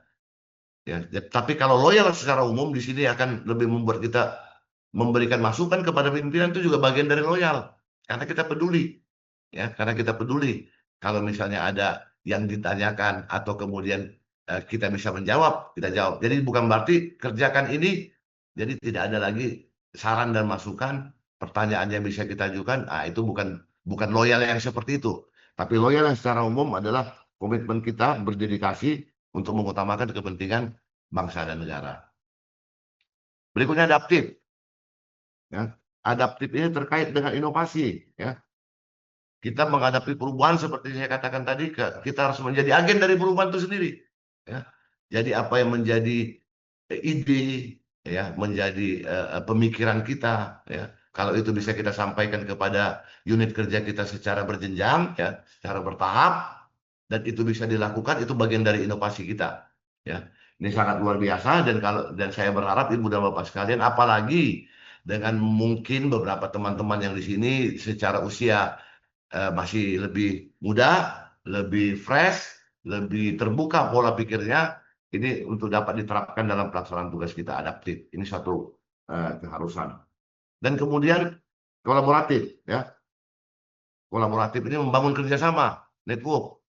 Ya, tapi kalau loyal secara umum di sini akan lebih membuat kita memberikan masukan kepada pimpinan, itu juga bagian dari loyal karena kita peduli, ya, karena kita peduli. Kalau misalnya ada yang ditanyakan atau kemudian kita bisa menjawab, kita jawab. Jadi bukan berarti kerjakan ini, jadi tidak ada lagi saran dan masukan, pertanyaan yang bisa kita ajukan. Itu bukan loyal yang seperti itu. Tapi loyal yang secara umum adalah komitmen kita berdedikasi untuk mengutamakan kepentingan bangsa dan negara. Berikutnya adaptif. Ya. Adaptif ini terkait dengan inovasi. Ya. Kita menghadapi perubahan seperti saya katakan tadi, kita harus menjadi agen dari perubahan itu sendiri. Ya. Jadi apa yang menjadi ide, ya, menjadi pemikiran kita, ya. Kalau itu bisa kita sampaikan kepada unit kerja kita secara berjenjang, ya, secara bertahap, dan itu bisa dilakukan, itu bagian dari inovasi kita. Ya. Ini sangat luar biasa, dan saya berharap Ibu dan Bapak sekalian, apalagi dengan mungkin beberapa teman-teman yang di sini secara usia masih lebih muda, lebih fresh, lebih terbuka pola pikirnya, ini untuk dapat diterapkan dalam pelaksanaan tugas kita adaptif. Ini satu keharusan. Dan kemudian kolaboratif, ya. Kolaboratif ini membangun kerjasama, network,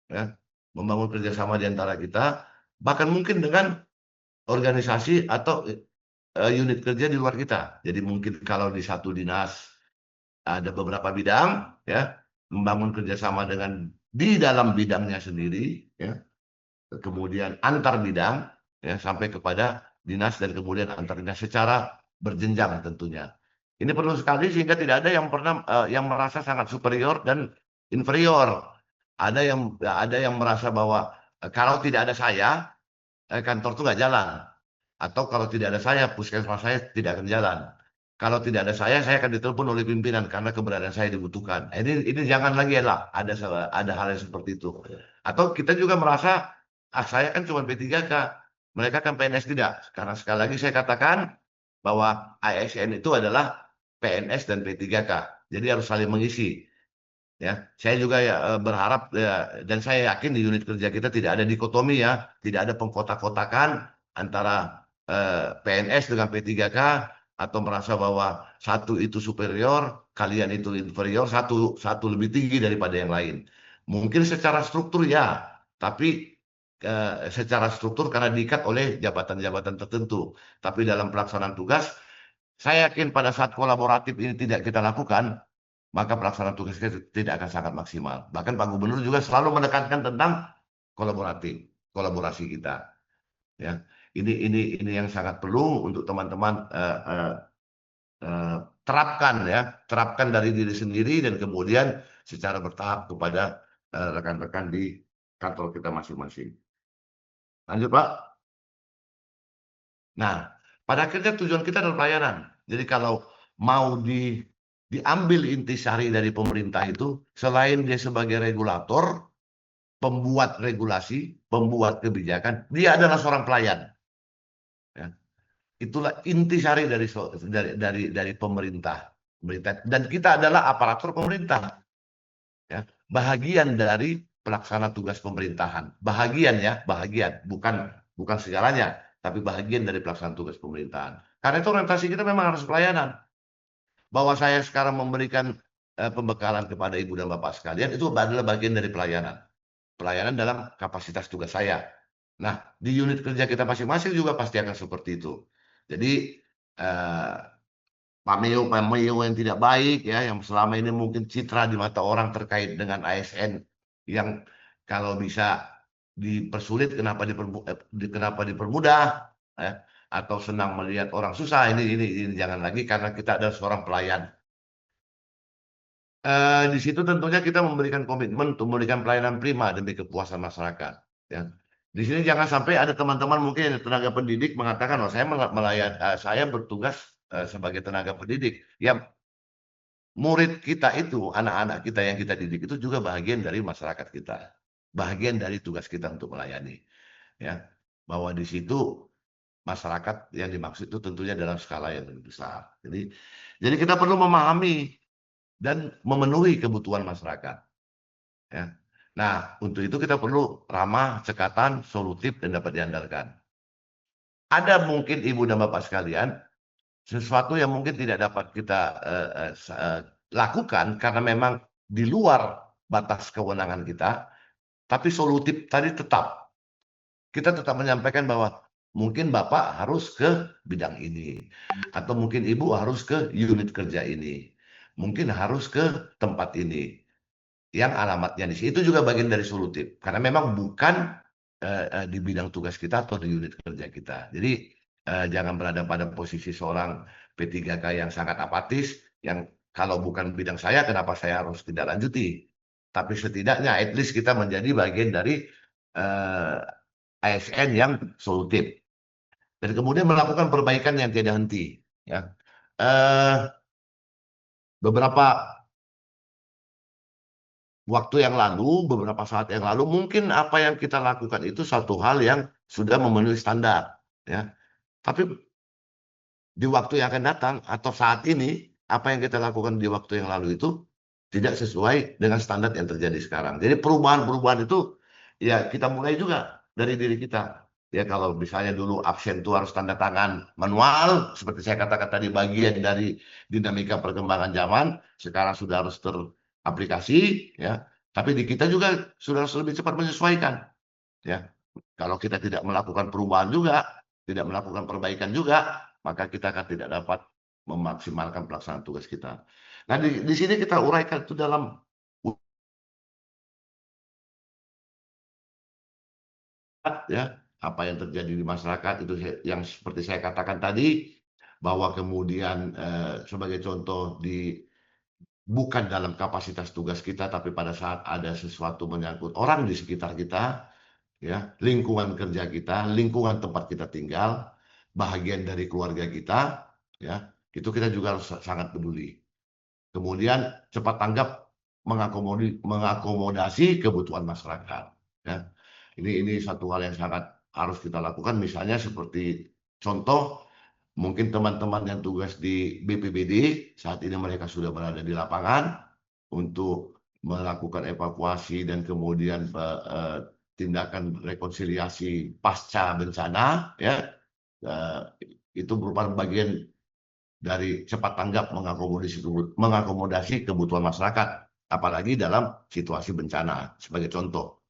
ya, membangun kerjasama di antara kita, bahkan mungkin dengan organisasi atau unit kerja di luar kita. Jadi mungkin kalau di satu dinas ada beberapa bidang, ya, membangun kerjasama dengan di dalam bidangnya sendiri, ya, kemudian antar bidang, ya, sampai kepada dinas dan kemudian antar dinas secara berjenjang tentunya. Ini perlu sekali sehingga tidak ada yang pernah yang merasa sangat superior dan inferior. Ada yang merasa bahwa kalau tidak ada saya, kantor itu nggak jalan. Atau kalau tidak ada saya, puskesmas saya tidak akan jalan. Kalau tidak ada saya akan ditelepon oleh pimpinan karena keberadaan saya dibutuhkan. Ini jangan lagi lah ada hal yang seperti itu. Atau kita juga merasa saya kan cuma P3K, mereka kan PNS tidak. Karena sekali lagi saya katakan bahwa ASN itu adalah PNS dan P3K. Jadi harus saling mengisi. Ya, saya juga berharap dan saya yakin di unit kerja kita tidak ada dikotomi, ya, tidak ada pengkotak-kotakan antara PNS dengan P3K atau merasa bahwa satu itu superior, kalian itu inferior, satu lebih tinggi daripada yang lain. Mungkin secara struktur ya, tapi secara struktur karena diikat oleh jabatan-jabatan tertentu. Tapi dalam pelaksanaan tugas, saya yakin pada saat kolaboratif ini tidak kita lakukan, maka pelaksanaan tugas kita tidak akan sangat maksimal. Bahkan Pak Gubernur juga selalu menekankan tentang kolaborasi kita. Ya, ini yang sangat perlu untuk teman-teman terapkan dari diri sendiri dan kemudian secara bertahap kepada rekan-rekan di kantor kita masing-masing. Lanjut, Pak. Nah, pada akhirnya tujuan kita adalah pelayanan. Jadi kalau mau diambil intisari dari pemerintah itu, selain dia sebagai regulator, pembuat regulasi, pembuat kebijakan, dia adalah seorang pelayan. Ya. Itulah intisari dari pemerintah. Dan kita adalah aparatur pemerintah. Ya. Bahagian dari pelaksana tugas pemerintahan. Bahagian, bukan segalanya, tapi bahagian dari pelaksana tugas pemerintahan. Karena itu orientasi kita memang harus pelayanan. Bahwa saya sekarang memberikan pembekalan kepada Ibu dan Bapak sekalian, itu adalah bagian dari pelayanan. Pelayanan dalam kapasitas tugas saya. Nah, di unit kerja kita masing-masing juga pasti akan seperti itu. Jadi, pameo yang tidak baik, ya, yang selama ini mungkin citra di mata orang terkait dengan ASN yang kalau bisa dipersulit kenapa dipermudah, ya, atau senang melihat orang susah, ini jangan lagi, karena kita adalah seorang pelayan. Di situ tentunya kita memberikan komitmen untuk memberikan pelayanan prima demi kepuasan masyarakat. Ya. Di sini jangan sampai ada teman-teman mungkin tenaga pendidik mengatakan, oh saya bertugas sebagai tenaga pendidik. Ya, murid kita itu, anak-anak kita yang kita didik itu juga bagian dari masyarakat kita, bagian dari tugas kita untuk melayani. Ya, bahwa di situ masyarakat yang dimaksud itu tentunya dalam skala yang lebih besar. Jadi kita perlu memahami dan memenuhi kebutuhan masyarakat. Ya. Nah, untuk itu kita perlu ramah, cekatan, solutif, dan dapat diandalkan. Ada mungkin Ibu dan Bapak sekalian, sesuatu yang mungkin tidak dapat kita lakukan karena memang di luar batas kewenangan kita, tapi solutif tadi kita tetap menyampaikan bahwa mungkin Bapak harus ke bidang ini, atau mungkin Ibu harus ke unit kerja ini, mungkin harus ke tempat ini, yang alamatnya di sini. Itu juga bagian dari solutif, karena memang bukan di bidang tugas kita atau di unit kerja kita. Jadi jangan berada pada posisi seorang P3K yang sangat apatis, yang kalau bukan bidang saya, kenapa saya harus tidak lanjuti? Tapi setidaknya at least kita menjadi bagian dari ASN yang solutif. Dan kemudian melakukan perbaikan yang tidak henti. Ya. Beberapa waktu yang lalu, beberapa saat yang lalu, mungkin apa yang kita lakukan itu satu hal yang sudah memenuhi standar. Ya. Tapi di waktu yang akan datang atau saat ini, apa yang kita lakukan di waktu yang lalu itu tidak sesuai dengan standar yang terjadi sekarang. Jadi perubahan-perubahan itu ya kita mulai juga dari diri kita. Ya kalau misalnya dulu absen itu harus tanda tangan manual, seperti saya katakan tadi bagian dari dinamika perkembangan zaman, sekarang sudah harus teraplikasi, ya. Tapi di kita juga sudah harus lebih cepat menyesuaikan, ya. Kalau kita tidak melakukan perubahan juga, tidak melakukan perbaikan juga, maka kita akan tidak dapat memaksimalkan pelaksanaan tugas kita. Nah, di sini kita uraikan itu dalam ya apa yang terjadi di masyarakat itu yang seperti saya katakan tadi, bahwa kemudian sebagai contoh bukan dalam kapasitas tugas kita, tapi pada saat ada sesuatu menyangkut orang di sekitar kita, ya lingkungan kerja kita, lingkungan tempat kita tinggal, bahagian dari keluarga kita, ya itu kita juga harus sangat peduli. Kemudian cepat tanggap mengakomodasi kebutuhan masyarakat. Ya. Ini satu hal yang sangat harus kita lakukan. Misalnya seperti contoh, mungkin teman-teman yang tugas di BPBD saat ini mereka sudah berada di lapangan untuk melakukan evakuasi dan kemudian tindakan rekonsiliasi pasca bencana, ya itu merupakan bagian dari cepat tanggap mengakomodasi kebutuhan masyarakat, apalagi dalam situasi bencana sebagai contoh.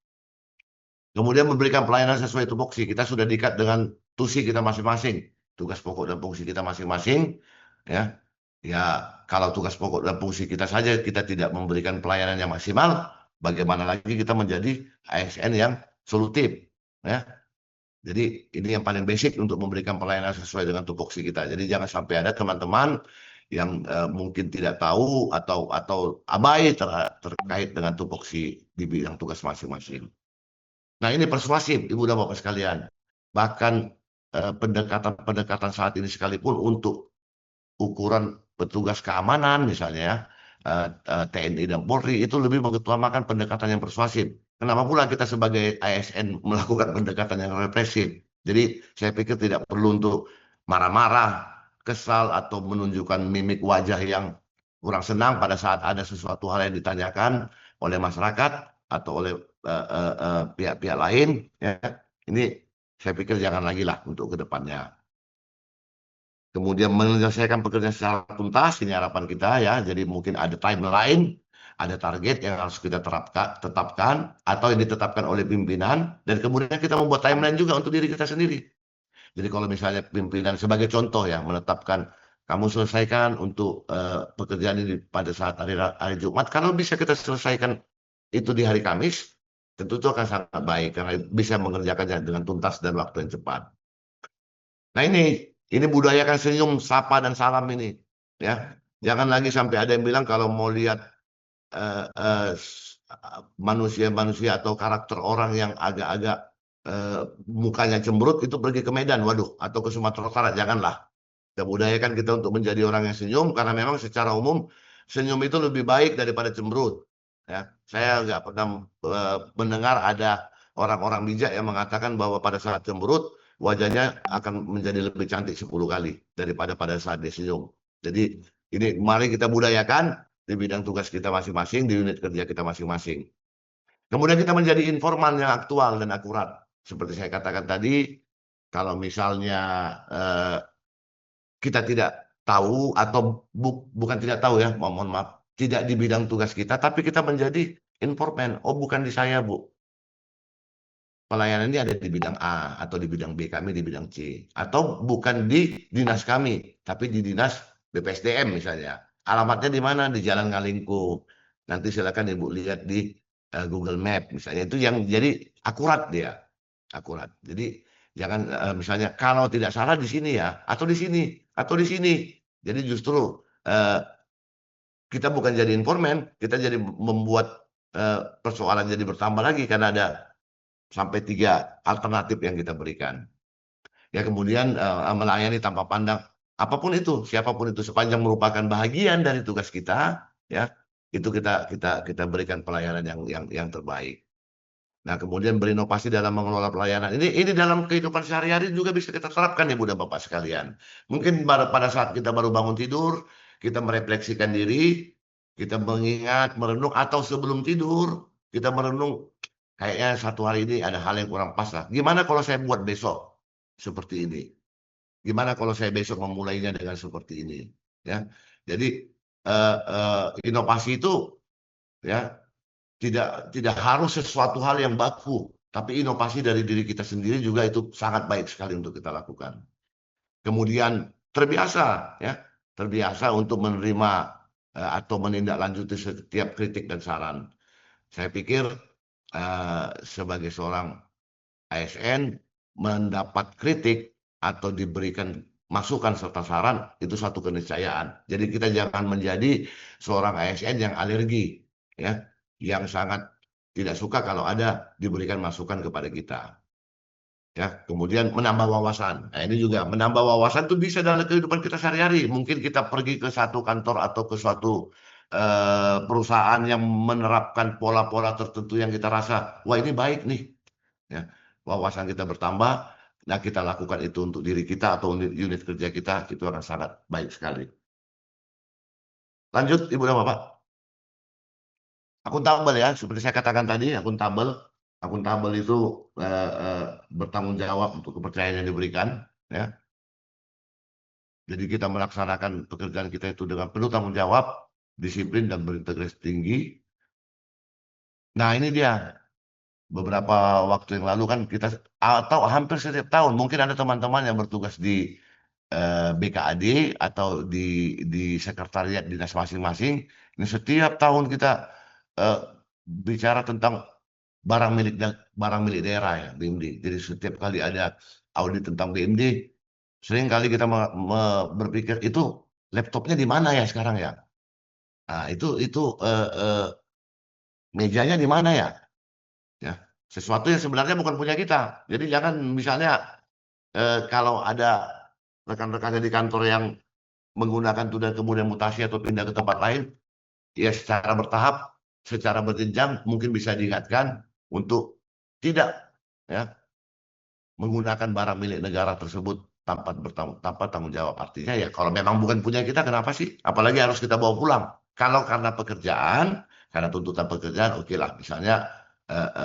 Kemudian memberikan pelayanan sesuai tupoksi. Kita sudah diikat dengan tusi kita masing-masing, tugas pokok dan fungsi kita masing-masing, ya. Ya, kalau tugas pokok dan fungsi kita saja kita tidak memberikan pelayanan yang maksimal, bagaimana lagi kita menjadi ASN yang solutif, ya. Jadi ini yang paling basic untuk memberikan pelayanan sesuai dengan tupoksi kita. Jadi jangan sampai ada teman-teman yang mungkin tidak tahu atau abai terkait dengan tupoksi di bidang tugas masing-masing. Nah ini persuasif Ibu dan Bapak sekalian. Bahkan pendekatan-pendekatan saat ini sekalipun untuk ukuran petugas keamanan misalnya TNI dan Polri itu lebih mengutamakan pendekatan yang persuasif. Kenapa pula kita sebagai ASN melakukan pendekatan yang represif? Jadi saya pikir tidak perlu untuk marah-marah, kesal atau menunjukkan mimik wajah yang kurang senang pada saat ada sesuatu hal yang ditanyakan oleh masyarakat atau oleh pihak-pihak lain. Ya. Ini saya pikir jangan lagi lah untuk ke depannya. Kemudian menyelesaikan pekerjaan secara tuntas, ini harapan kita ya. Jadi mungkin ada timeline, ada target yang harus kita tetapkan, atau yang ditetapkan oleh pimpinan, dan kemudian kita membuat timeline juga untuk diri kita sendiri. Jadi kalau misalnya pimpinan sebagai contoh ya, menetapkan kamu selesaikan untuk pekerjaan ini pada saat hari Jumat, kalau bisa kita selesaikan itu di hari Kamis, tentu itu akan sangat baik, karena bisa mengerjakannya dengan tuntas dan waktu yang cepat. Nah ini budayakan senyum, sapa dan salam ini, ya. Jangan lagi sampai ada yang bilang kalau mau lihat manusia-manusia atau karakter orang yang agak-agak mukanya cemberut itu pergi ke Medan, waduh, atau ke Sumatera Utara, janganlah. Kita budayakan kita untuk menjadi orang yang senyum, karena memang secara umum senyum itu lebih baik daripada cemberut. Ya, saya nggak pernah mendengar ada orang-orang bijak yang mengatakan bahwa pada saat cemberut wajahnya akan menjadi lebih cantik 10 kali daripada pada saat dia senyum. Jadi ini mari kita budayakan di bidang tugas kita masing-masing, di unit kerja kita masing-masing. Kemudian kita menjadi informan yang aktual dan akurat. Seperti saya katakan tadi, kalau misalnya kita tidak tahu atau bukan tidak tahu ya, mohon maaf, tidak di bidang tugas kita, tapi kita menjadi informan. Oh, bukan di saya, Bu. Pelayanan ini ada di bidang A atau di bidang B, kami di bidang C. Atau bukan di dinas kami, tapi di dinas BPSDM misalnya. Alamatnya di mana? Di Jalan Ngalingko. Nanti silakan Ibu lihat di Google Map misalnya. Itu yang jadi akurat dia. Akurat. Jadi jangan misalnya kalau tidak salah di sini ya, atau di sini, atau di sini. Jadi justru kita bukan jadi informan, kita jadi membuat persoalan jadi bertambah lagi karena ada sampai 3 alternatif yang kita berikan. Ya kemudian melayani tanpa pandang apapun itu, siapapun itu sepanjang merupakan bahagian dari tugas kita, ya itu kita berikan pelayanan yang terbaik. Nah kemudian berinovasi dalam mengelola pelayanan. Ini dalam kehidupan sehari-hari juga bisa kita terapkan Ibu dan Bapak sekalian. Mungkin pada saat kita baru bangun tidur, kita merefleksikan diri, kita mengingat, merenung, atau sebelum tidur kita merenung. Kayaknya satu hari ini ada hal yang kurang pas lah. Gimana kalau saya buat besok seperti ini? Gimana kalau saya besok memulainya dengan seperti ini? Ya, jadi inovasi itu ya tidak harus sesuatu hal yang baku, tapi inovasi dari diri kita sendiri juga itu sangat baik sekali untuk kita lakukan. Kemudian terbiasa ya, terbiasa untuk menerima atau menindaklanjuti setiap kritik dan saran. Saya pikir sebagai seorang ASN mendapat kritik atau diberikan masukan serta saran itu satu keniscayaan. Jadi kita jangan menjadi seorang ASN yang alergi, ya, yang sangat tidak suka kalau ada diberikan masukan kepada kita. Ya, kemudian menambah wawasan. Nah, ini juga menambah wawasan itu bisa dalam kehidupan kita sehari-hari. Mungkin kita pergi ke satu kantor atau ke suatu perusahaan yang menerapkan pola-pola tertentu yang kita rasa, wah ini baik nih. Ya, wawasan kita bertambah, nah kita lakukan itu untuk diri kita atau unit kerja kita, itu akan sangat baik sekali. Lanjut Ibu dan Bapak. Akuntabel ya, seperti saya katakan tadi, akuntabel. Akuntabel itu bertanggung jawab untuk kepercayaan yang diberikan. Ya. Jadi kita melaksanakan pekerjaan kita itu dengan penuh tanggung jawab, disiplin dan berintegritas tinggi. Nah ini dia, beberapa waktu yang lalu kan kita, atau hampir setiap tahun, mungkin ada teman-teman yang bertugas di BKAD atau di sekretariat dinas masing-masing. Ini setiap tahun kita bicara tentang barang milik daerah ya, BMD. Jadi setiap kali ada audit tentang BMD, sering kali kita berpikir itu laptopnya di mana ya sekarang ya. Nah itu mejanya di mana ya. Ya sesuatu yang sebenarnya bukan punya kita. Jadi jangan misalnya kalau ada rekan-rekannya di kantor yang menggunakan itu dan kemudian mutasi atau pindah ke tempat lain, ya secara bertahap, secara berjenjang mungkin bisa diingatkan untuk tidak ya menggunakan barang milik negara tersebut tanpa tanggung jawab. Artinya ya kalau memang bukan punya kita, kenapa sih? Apalagi harus kita bawa pulang. Kalau karena pekerjaan, karena tuntutan pekerjaan, oke lah. Misalnya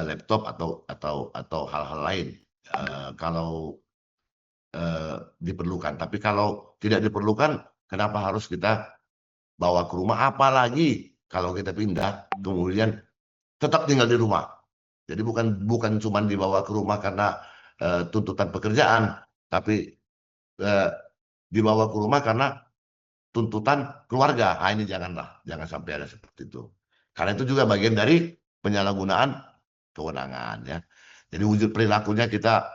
laptop atau hal-hal lain. Kalau diperlukan. Tapi kalau tidak diperlukan, kenapa harus kita bawa ke rumah? Apalagi kalau kita pindah, kemudian tetap tinggal di rumah. Jadi bukan cuma dibawa ke rumah karena tuntutan pekerjaan, tapi dibawa ke rumah karena tuntutan keluarga. Nah, ini jangan sampai ada seperti itu. Karena itu juga bagian dari penyalahgunaan kewenangan ya. Jadi wujud perilakunya kita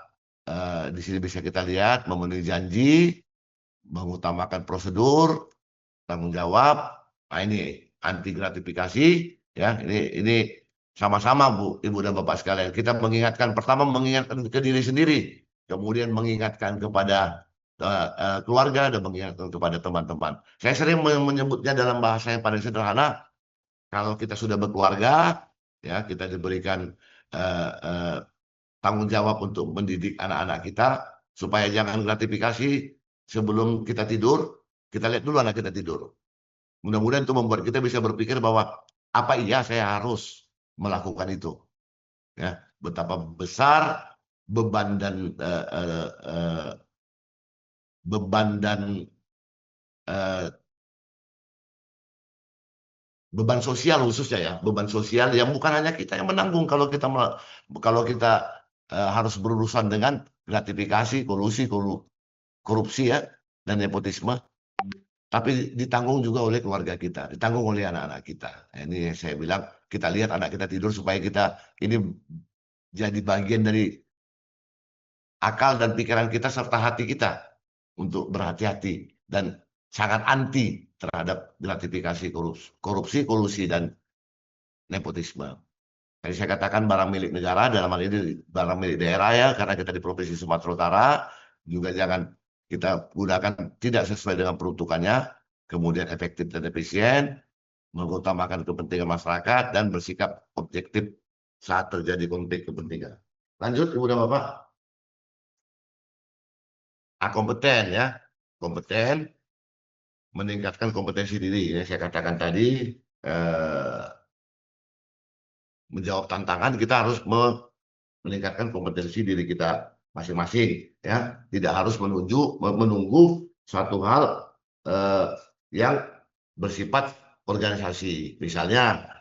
di sini bisa kita lihat memenuhi janji, mengutamakan prosedur, tanggung jawab. Nah ini anti gratifikasi ya. Ini sama-sama Bu, Ibu dan Bapak sekalian. Kita mengingatkan, pertama mengingatkan ke diri sendiri, kemudian mengingatkan kepada keluarga dan mengingatkan kepada teman-teman. Saya sering menyebutnya dalam bahasa yang paling sederhana. Kalau kita sudah berkeluarga, ya kita diberikan tanggung jawab untuk mendidik anak-anak kita. supaya jangan gratifikasi sebelum kita tidur, kita lihat dulu anak kita tidur. Mudah-mudahan itu membuat kita bisa berpikir bahwa apa iya saya harus melakukan itu. Ya, betapa besar beban dan beban sosial khususnya ya, beban sosial yang bukan hanya kita yang menanggung kalau kita harus berurusan dengan gratifikasi, korupsi ya, dan nepotisme, tapi ditanggung juga oleh keluarga kita, ditanggung oleh anak-anak kita. Nah, ini saya bilang kita lihat anak kita tidur supaya kita ini jadi bagian dari akal dan pikiran kita serta hati kita untuk berhati-hati dan sangat anti terhadap gratifikasi, korupsi, kolusi, dan nepotisme. Tadi saya katakan barang milik negara, dalam hal ini barang milik daerah ya, karena kita di Provinsi Sumatera Utara, juga jangan kita gunakan tidak sesuai dengan peruntukannya, kemudian efektif dan efisien, mengutamakan kepentingan masyarakat, dan bersikap objektif saat terjadi konflik kepentingan. Lanjut, Ibu dan Bapak. Kompeten ya, kompeten, meningkatkan kompetensi diri. Ya, saya katakan tadi, menjawab tantangan kita harus meningkatkan kompetensi diri kita masing-masing. Ya, tidak harus menunggu suatu hal yang bersifat organisasi. Misalnya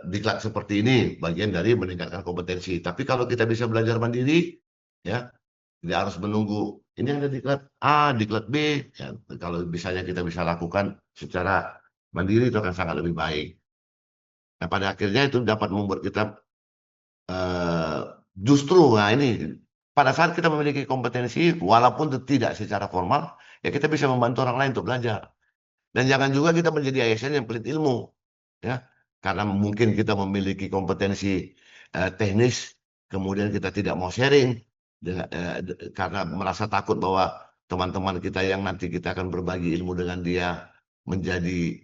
diklat seperti ini bagian dari meningkatkan kompetensi. Tapi kalau kita bisa belajar mandiri, ya tidak harus menunggu ini ada diklat A, diklat B. Ya, kalau misalnya kita bisa lakukan secara mandiri itu akan sangat lebih baik. Nah, pada akhirnya itu dapat membuat kita justru, nah ini pada saat kita memiliki kompetensi, walaupun tidak secara formal, ya kita bisa membantu orang lain untuk belajar. Dan jangan juga kita menjadi ASN yang pelit ilmu, ya, karena mungkin kita memiliki kompetensi teknis, kemudian kita tidak mau sharing karena merasa takut bahwa teman-teman kita yang nanti kita akan berbagi ilmu dengan dia menjadi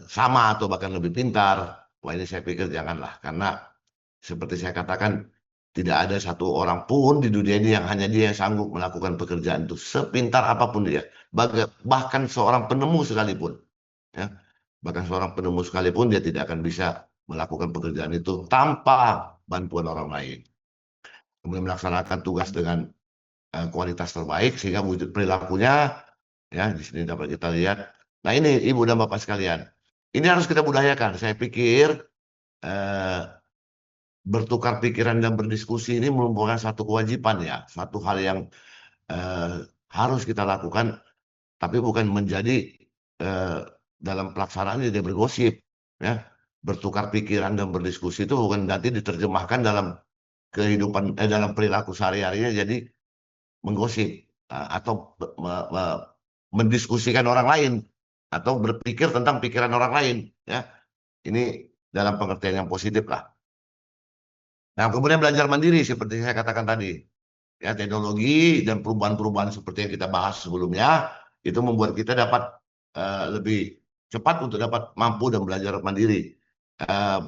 sama atau bahkan lebih pintar. Wah, ini saya pikir janganlah, karena seperti saya katakan tidak ada satu orang pun di dunia ini yang hanya dia yang sanggup melakukan pekerjaan itu sepintar apapun dia, bahkan seorang penemu sekalipun, ya, bahkan seorang penemu sekalipun dia tidak akan bisa melakukan pekerjaan itu tanpa bantuan orang lain. Kemudian melaksanakan tugas dengan kualitas terbaik sehingga wujud perilakunya, ya, di sini dapat kita lihat. Nah, ini Ibu dan Bapak sekalian, ini harus kita budayakan. Saya pikir bertukar pikiran dan berdiskusi ini merupakan satu kewajiban ya, satu hal yang harus kita lakukan, tapi bukan menjadi dalam pelaksanaan dia bergosip, ya. Bertukar pikiran dan berdiskusi itu bukan nanti diterjemahkan dalam kehidupan dalam perilaku sehari-harinya jadi menggosip atau mendiskusikan orang lain atau berpikir tentang pikiran orang lain, ya. Ini dalam pengertian yang positif lah. Nah, kemudian belajar mandiri seperti saya katakan tadi. Ya, teknologi dan perubahan-perubahan seperti yang kita bahas sebelumnya itu membuat kita dapat lebih cepat untuk dapat mampu dan belajar mandiri.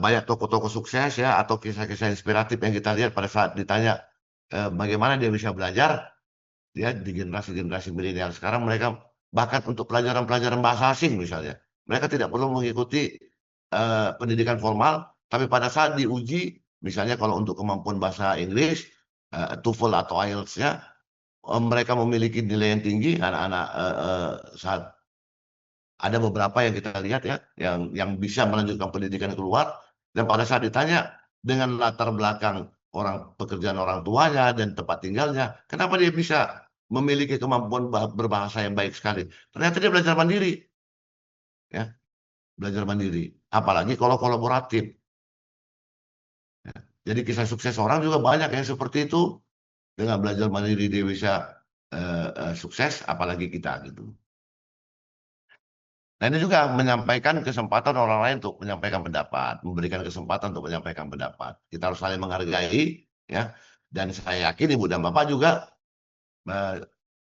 Banyak tokoh-tokoh sukses ya atau kisah-kisah inspiratif yang kita lihat pada saat ditanya bagaimana dia bisa belajar, ya, di generasi-generasi milenial sekarang mereka bahkan untuk pelajaran-pelajaran bahasa asing misalnya, mereka tidak perlu mengikuti pendidikan formal, tapi pada saat diuji, misalnya kalau untuk kemampuan bahasa Inggris, TOEFL atau IELTS-nya, mereka memiliki nilai yang tinggi, anak-anak saat ada beberapa yang kita lihat ya, yang bisa melanjutkan pendidikan keluar, dan pada saat ditanya dengan latar belakang pekerjaan orang tuanya dan tempat tinggalnya, kenapa dia bisa memiliki kemampuan berbahasa yang baik sekali? Ternyata dia belajar mandiri, ya, belajar mandiri. Apalagi kalau kolaboratif. Ya. Jadi kisah sukses orang juga banyak yang seperti itu. Dengan belajar mandiri dia bisa sukses, apalagi kita gitu. Nah, ini juga menyampaikan kesempatan orang lain untuk menyampaikan pendapat, memberikan kesempatan untuk menyampaikan pendapat. Kita harus saling menghargai, ya. Dan saya yakin Ibu dan Bapak juga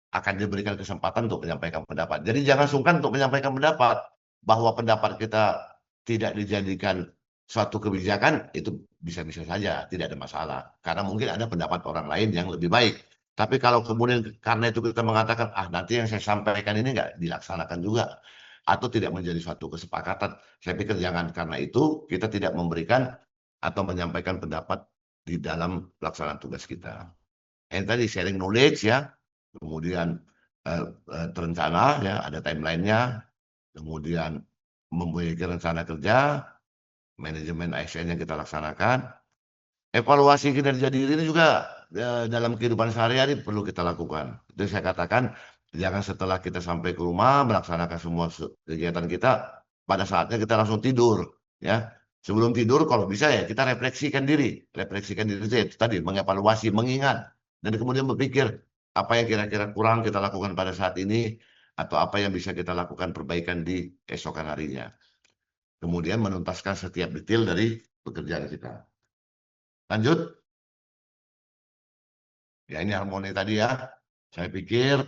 akan diberikan kesempatan untuk menyampaikan pendapat. Jadi jangan sungkan untuk menyampaikan pendapat. Bahwa pendapat kita tidak dijadikan suatu kebijakan, itu bisa-bisa saja, tidak ada masalah. Karena mungkin ada pendapat orang lain yang lebih baik. Tapi kalau kemudian karena itu kita mengatakan, nanti yang saya sampaikan ini nggak dilaksanakan juga, atau tidak menjadi suatu kesepakatan, saya pikir jangan. Karena itu kita tidak memberikan atau menyampaikan pendapat di dalam pelaksanaan tugas kita. Yang tadi sharing knowledge ya, kemudian terencana ya, ada timelinenya, kemudian memiliki rencana kerja, manajemen ASN yang kita laksanakan, evaluasi kinerja diri ini juga dalam kehidupan sehari-hari perlu kita lakukan. Itu saya katakan, jangan setelah kita sampai ke rumah melaksanakan semua kegiatan kita, pada saatnya kita langsung tidur, ya. Sebelum tidur kalau bisa ya kita refleksikan diri itu tadi mengevaluasi, mengingat, dan kemudian berpikir apa yang kira-kira kurang kita lakukan pada saat ini atau apa yang bisa kita lakukan perbaikan di esokan harinya. Kemudian menuntaskan setiap detail dari pekerjaan kita. Lanjut. Ya ini harmoni tadi ya. Saya pikir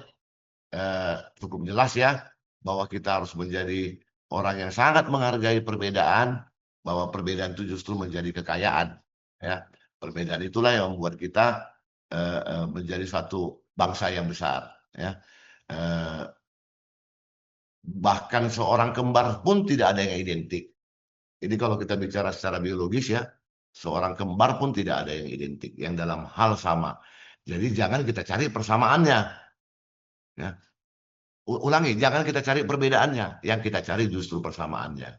cukup jelas ya bahwa kita harus menjadi orang yang sangat menghargai perbedaan, bahwa perbedaan itu justru menjadi kekayaan. Ya, perbedaan itulah yang membuat kita menjadi suatu bangsa yang besar. Ya, bahkan seorang kembar pun tidak ada yang identik. Jadi kalau kita bicara secara biologis ya, seorang kembar pun tidak ada yang identik, yang dalam hal sama. Jadi jangan kita cari persamaannya. Ya. Ulangi, jangan kita cari perbedaannya, yang kita cari justru persamaannya.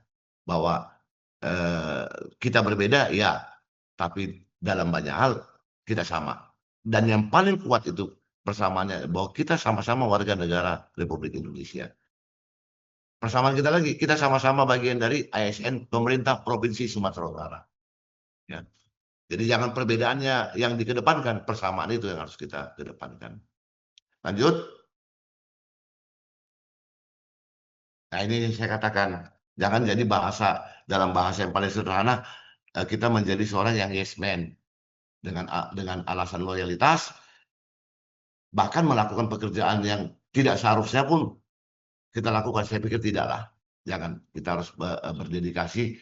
Bahwa kita berbeda, ya, tapi dalam banyak hal kita sama. Dan yang paling kuat itu persamaannya, bahwa kita sama-sama warga negara Republik Indonesia. Persamaan kita lagi, kita sama-sama bagian dari ASN pemerintah Provinsi Sumatera Utara. Ya. Jadi jangan perbedaannya yang dikedepankan, persamaan itu yang harus kita kedepankan. Lanjut. Nah ini saya katakan, jangan jadi dalam bahasa yang paling sederhana, kita menjadi seorang yang yes man. Dengan alasan loyalitas, bahkan melakukan pekerjaan yang tidak seharusnya pun kita lakukan. Saya pikir tidaklah. Jangan, kita harus berdedikasi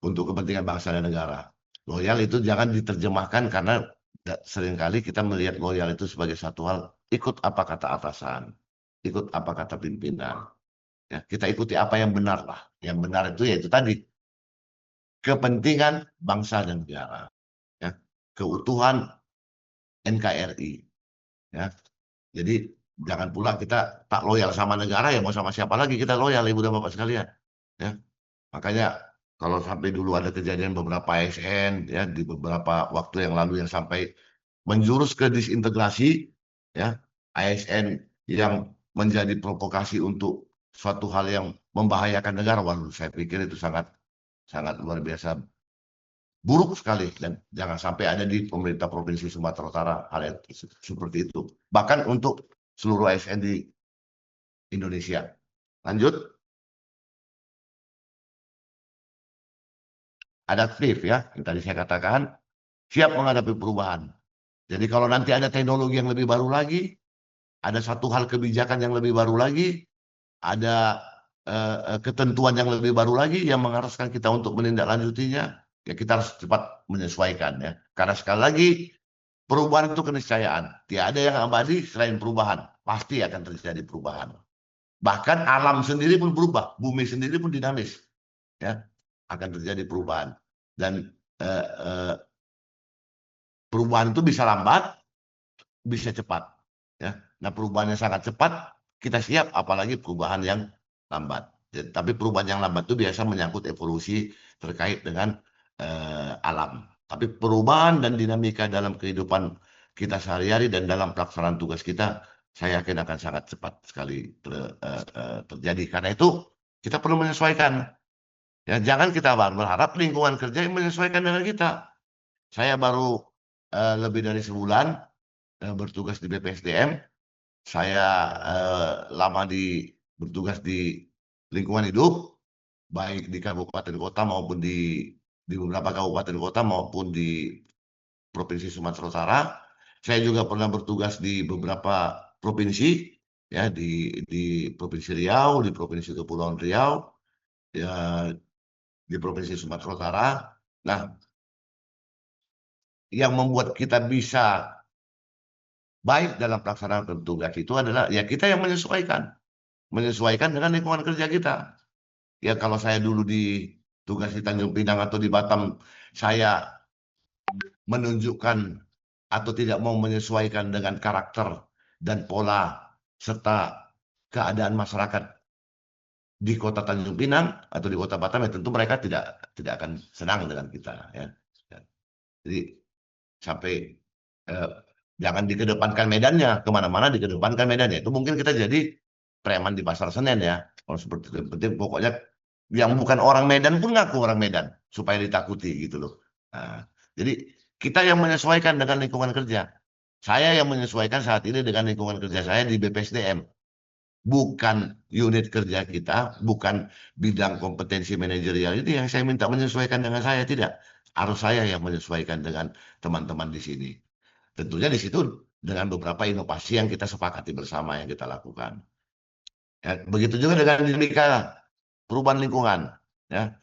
untuk kepentingan bangsa dan negara. Loyal itu jangan diterjemahkan karena seringkali kita melihat loyal itu sebagai satu hal, ikut apa kata atasan, ikut apa kata pimpinan. Ya, kita ikuti apa yang benar lah. Yang benar itu yaitu tadi, kepentingan bangsa dan negara. Ya, keutuhan NKRI. Ya, jadi jangan pula kita tak loyal sama negara, ya mau sama siapa lagi kita loyal, ibu dan bapak sekalian. Ya, makanya kalau sampai dulu ada kejadian beberapa ASN ya di beberapa waktu yang lalu yang sampai menjurus ke disintegrasi, ya, ASN yang menjadi provokasi untuk suatu hal yang membahayakan negara, waduh, saya pikir itu sangat sangat luar biasa buruk sekali, dan jangan sampai ada di pemerintah Provinsi Sumatera Utara hal yang seperti itu. Bahkan untuk seluruh ASN di Indonesia. Lanjut. Adaptif ya, yang tadi saya katakan, siap menghadapi perubahan. Jadi kalau nanti ada teknologi yang lebih baru lagi, ada satu hal kebijakan yang lebih baru lagi, ada ketentuan yang lebih baru lagi yang mengharuskan kita untuk menindaklanjutinya, ya kita harus cepat menyesuaikan ya. Karena sekali lagi, perubahan itu keniscayaan. Tiada yang abadi selain perubahan. Pasti akan terjadi perubahan. Bahkan alam sendiri pun berubah, bumi sendiri pun dinamis. Ya, akan terjadi perubahan. Dan perubahan itu bisa lambat, bisa cepat. Ya. Nah, perubahan yang sangat cepat, kita siap, apalagi perubahan yang lambat. Tapi perubahan yang lambat itu biasa menyangkut evolusi terkait dengan alam. Tapi perubahan dan dinamika dalam kehidupan kita sehari-hari dan dalam pelaksanaan tugas kita, saya yakin akan sangat cepat sekali terjadi. Karena itu kita perlu menyesuaikan. Ya, jangan kita berharap lingkungan kerja yang menyesuaikan dengan kita. Saya baru lebih dari sebulan bertugas di BPSDM. Saya lama bertugas di lingkungan hidup, baik di kabupaten kota maupun di beberapa kabupaten kota maupun di Provinsi Sumatera Utara. Saya juga pernah bertugas di beberapa provinsi, ya di Provinsi Riau, di Provinsi Kepulauan Riau, ya di Provinsi Sumatera Utara. Nah, yang membuat kita bisa baik dalam pelaksanaan tugas itu adalah ya kita yang menyesuaikan dengan lingkungan kerja kita. Ya kalau saya dulu di tugas di Tanjung Pinang atau di Batam, saya menunjukkan atau tidak mau menyesuaikan dengan karakter dan pola serta keadaan masyarakat di kota Tanjung Pinang atau di kota Batam, ya tentu mereka tidak akan senang dengan kita, ya. Jadi sampai jangan dikedepankan medannya, kemana-mana dikedepankan medannya. Itu mungkin kita jadi preman di pasar Senen, ya. Kalau seperti itu, penting pokoknya yang bukan orang Medan pun ngaku orang Medan supaya ditakuti gitu loh. Nah, jadi kita yang menyesuaikan dengan lingkungan kerja. Saya yang menyesuaikan saat ini dengan lingkungan kerja saya di BPSDM. Bukan unit kerja kita, bukan bidang kompetensi manajerial itu yang saya minta menyesuaikan dengan saya, tidak. Harus saya yang menyesuaikan dengan teman-teman di sini. Tentunya di situ dengan beberapa inovasi yang kita sepakati bersama yang kita lakukan. Ya, begitu juga dengan dinamika perubahan lingkungan. Ya.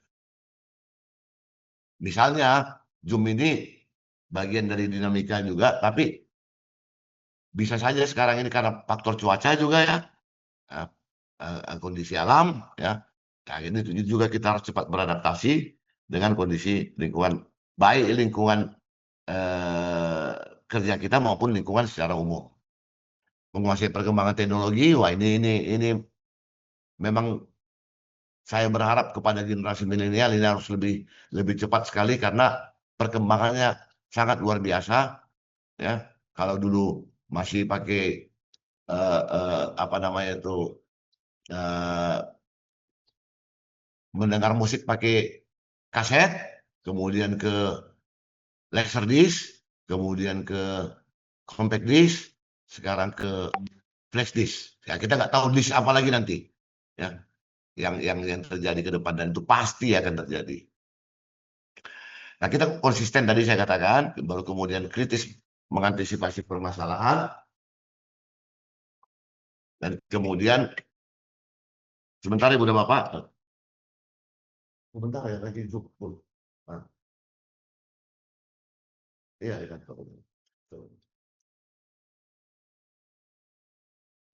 Misalnya Zoom ini bagian dari dinamika juga, tapi bisa saja sekarang ini karena faktor cuaca juga, ya, kondisi alam, ya. Nah, ini juga kita harus cepat beradaptasi dengan kondisi lingkungan, baik lingkungan kerja kita maupun lingkungan secara umum. Menguasai perkembangan teknologi, wah ini memang saya berharap kepada generasi milenial ini harus lebih cepat sekali karena perkembangannya sangat luar biasa, ya. Kalau dulu masih pakai apa namanya itu mendengar musik pakai kaset, kemudian ke laserdisc, kemudian ke compact disc, sekarang ke flash disk. Ya kita nggak tahu disk apa lagi nanti, ya, yang terjadi ke depan, dan itu pasti akan terjadi. Nah kita konsisten tadi saya katakan, baru kemudian kritis mengantisipasi permasalahan, dan kemudian sebentar Ibu dan Bapak, sebentar ya lagi cukup. Nah, iya ya.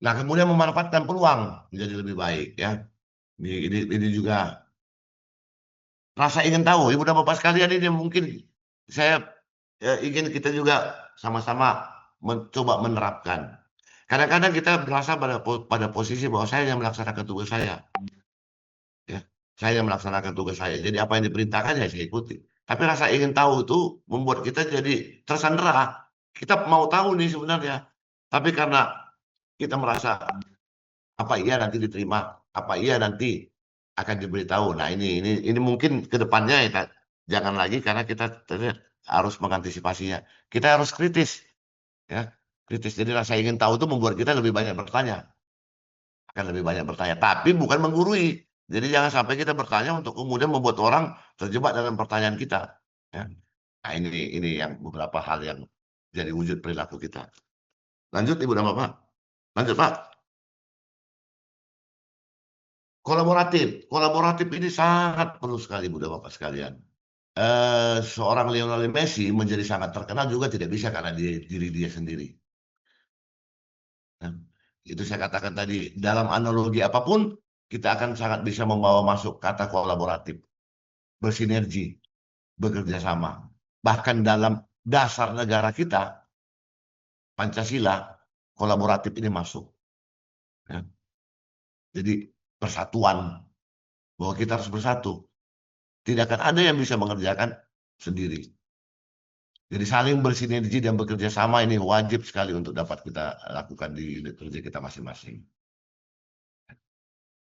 Nah kemudian memanfaatkan peluang menjadi lebih baik, ya. Ini juga rasa ingin tahu Ibu dan Bapak sekalian, ini mungkin saya ingin kita juga sama-sama mencoba menerapkan. Kadang-kadang kita merasa pada posisi bahwa saya yang melaksanakan tugas saya, ya. Saya yang melaksanakan tugas saya. Jadi apa yang diperintahkan ya saya ikuti. Tapi rasa ingin tahu itu membuat kita jadi tersandera. Kita mau tahu nih sebenarnya. Tapi karena kita merasa apa iya nanti diterima, apa iya nanti akan diberitahu. Nah ini mungkin ke depannya ya, jangan lagi karena kita harus mengantisipasinya. Kita harus kritis, ya. Kritis. Jadi rasa ingin tahu itu membuat kita lebih banyak bertanya. Akan lebih banyak bertanya, tapi bukan menggurui. Jadi jangan sampai kita bertanya untuk kemudian membuat orang terjebak dalam pertanyaan kita, ya. Nah ini yang beberapa hal yang jadi wujud perilaku kita. Lanjut Ibu dan Bapak. Lanjut Pak. Kolaboratif ini sangat perlu sekali Ibu dan Bapak sekalian. Seorang Lionel Messi menjadi sangat terkenal juga tidak bisa karena diri dia sendiri. Nah, itu saya katakan tadi, dalam analogi apapun kita akan sangat bisa membawa masuk kata kolaboratif, bersinergi, bekerja sama. Bahkan dalam dasar negara kita, Pancasila, kolaboratif ini masuk, ya. Jadi persatuan, bahwa kita harus bersatu. Tidak akan ada yang bisa mengerjakan sendiri. Jadi saling bersinergi dan bekerja sama ini wajib sekali untuk dapat kita lakukan di unit kerja kita masing-masing.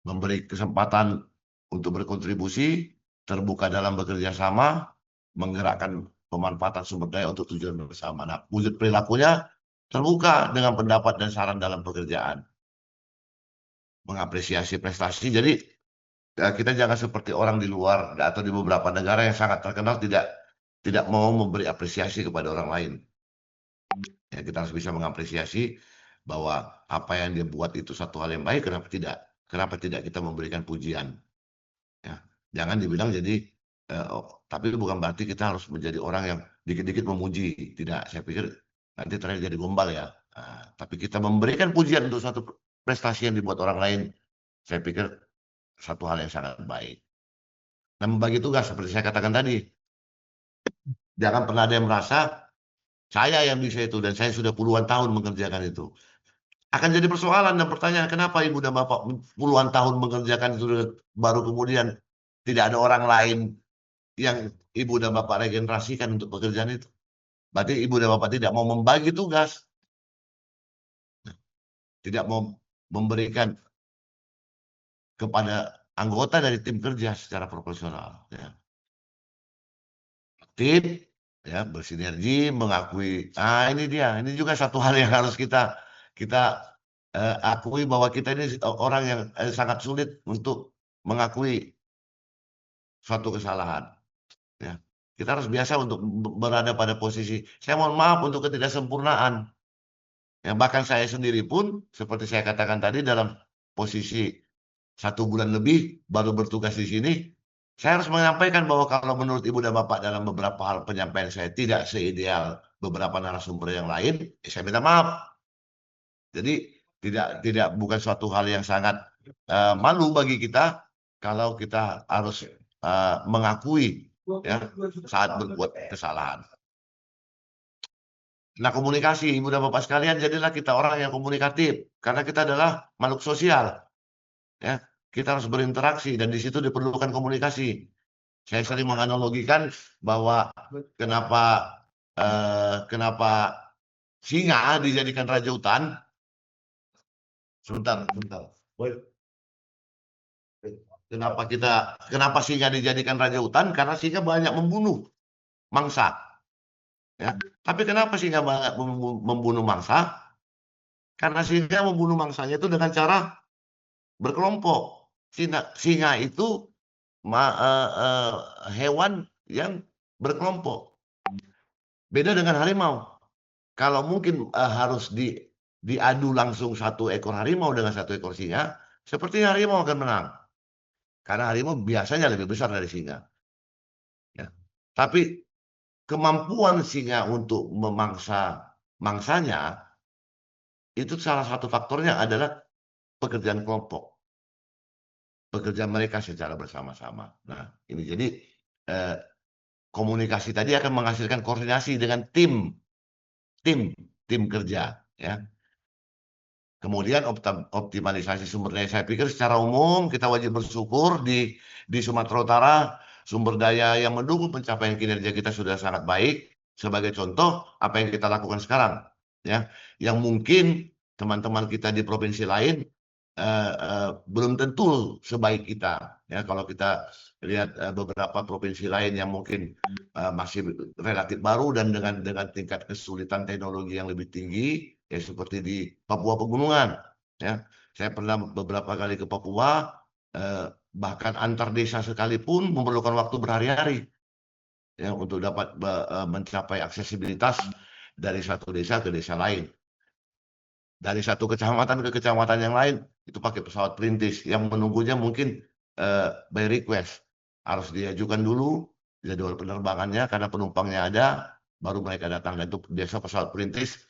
Memberi kesempatan untuk berkontribusi, terbuka dalam bekerja sama, menggerakkan pemanfaatan sumber daya untuk tujuan bersama. Nah, wujud perilakunya terbuka dengan pendapat dan saran dalam pekerjaan. Mengapresiasi prestasi. Jadi kita jangan seperti orang di luar atau di beberapa negara yang sangat terkenal tidak mau memberi apresiasi kepada orang lain. Ya, kita harus bisa mengapresiasi bahwa apa yang dia buat itu satu hal yang baik, kenapa tidak? Kenapa tidak kita memberikan pujian? Ya, jangan dibilang jadi, tapi bukan berarti kita harus menjadi orang yang dikit-dikit memuji. Tidak, saya pikir nanti terakhir jadi gombal, ya. Tapi kita memberikan pujian untuk suatu prestasi yang dibuat orang lain, saya pikir satu hal yang sangat baik. Dan membagi tugas seperti saya katakan tadi, jangan pernah ada yang merasa saya yang bisa itu dan saya sudah puluhan tahun mengerjakan itu. Akan jadi persoalan dan pertanyaan, kenapa Ibu dan Bapak puluhan tahun mengerjakan itu baru kemudian tidak ada orang lain yang Ibu dan Bapak regenerasikan untuk pekerjaan itu. Berarti Ibu dan Bapak tidak mau membagi tugas, tidak mau memberikan kepada anggota dari tim kerja secara proporsional. Ya. Tim ya bersinergi, mengakui. Ini dia, ini juga satu hal yang harus kita akui bahwa kita ini orang yang sangat sulit untuk mengakui suatu kesalahan. Ya. Kita harus biasa untuk berada pada posisi, saya mohon maaf untuk ketidaksempurnaan. Ya, bahkan saya sendiri pun, seperti saya katakan tadi, dalam posisi 1 bulan lebih baru bertugas di sini, saya harus menyampaikan bahwa kalau menurut Ibu dan Bapak dalam beberapa hal penyampaian saya tidak seideal beberapa narasumber yang lain, saya minta maaf. Jadi bukan suatu hal yang sangat malu bagi kita kalau kita harus mengakui ya saat berbuat kesalahan. Nah, komunikasi Ibu dan Bapak sekalian, jadilah kita orang yang komunikatif karena kita adalah makhluk sosial. Ya, kita harus berinteraksi dan di situ diperlukan komunikasi. Saya sering menganalogikan bahwa kenapa singa dijadikan raja hutan. Sebentar. Kenapa singa dijadikan raja hutan? Karena singa banyak membunuh mangsa. Ya. Tapi kenapa singa banyak membunuh mangsa? Karena singa membunuh mangsanya itu dengan cara berkelompok. Singa itu hewan yang berkelompok. Beda dengan harimau. Kalau mungkin harus diadu langsung satu ekor harimau dengan satu ekor singa, sepertinya harimau akan menang. Karena harimau biasanya lebih besar dari singa. Ya. Tapi kemampuan singa untuk memangsa mangsanya, itu salah satu faktornya adalah pekerjaan kelompok. Pekerjaan mereka secara bersama-sama. Nah, ini jadi komunikasi tadi akan menghasilkan koordinasi dengan tim kerja. Ya. Kemudian optimalisasi sumber daya. Saya pikir secara umum kita wajib bersyukur di Sumatera Utara sumber daya yang mendukung pencapaian kinerja kita sudah sangat baik. Sebagai contoh apa yang kita lakukan sekarang, ya, yang mungkin teman-teman kita di provinsi lain belum tentu sebaik kita. Ya, kalau kita lihat beberapa provinsi lain yang mungkin masih relatif baru dan dengan tingkat kesulitan teknologi yang lebih tinggi. Ya, seperti di Papua Pegunungan, ya. Saya pernah beberapa kali ke Papua, bahkan antar desa sekalipun memerlukan waktu berhari-hari, ya, untuk dapat mencapai aksesibilitas dari satu desa ke desa lain. Dari satu kecamatan ke kecamatan yang lain itu pakai pesawat perintis yang menunggunya mungkin by request. Harus diajukan dulu jadwal penerbangannya karena penumpangnya ada, baru mereka datang. Dan itu biasa pesawat perintis.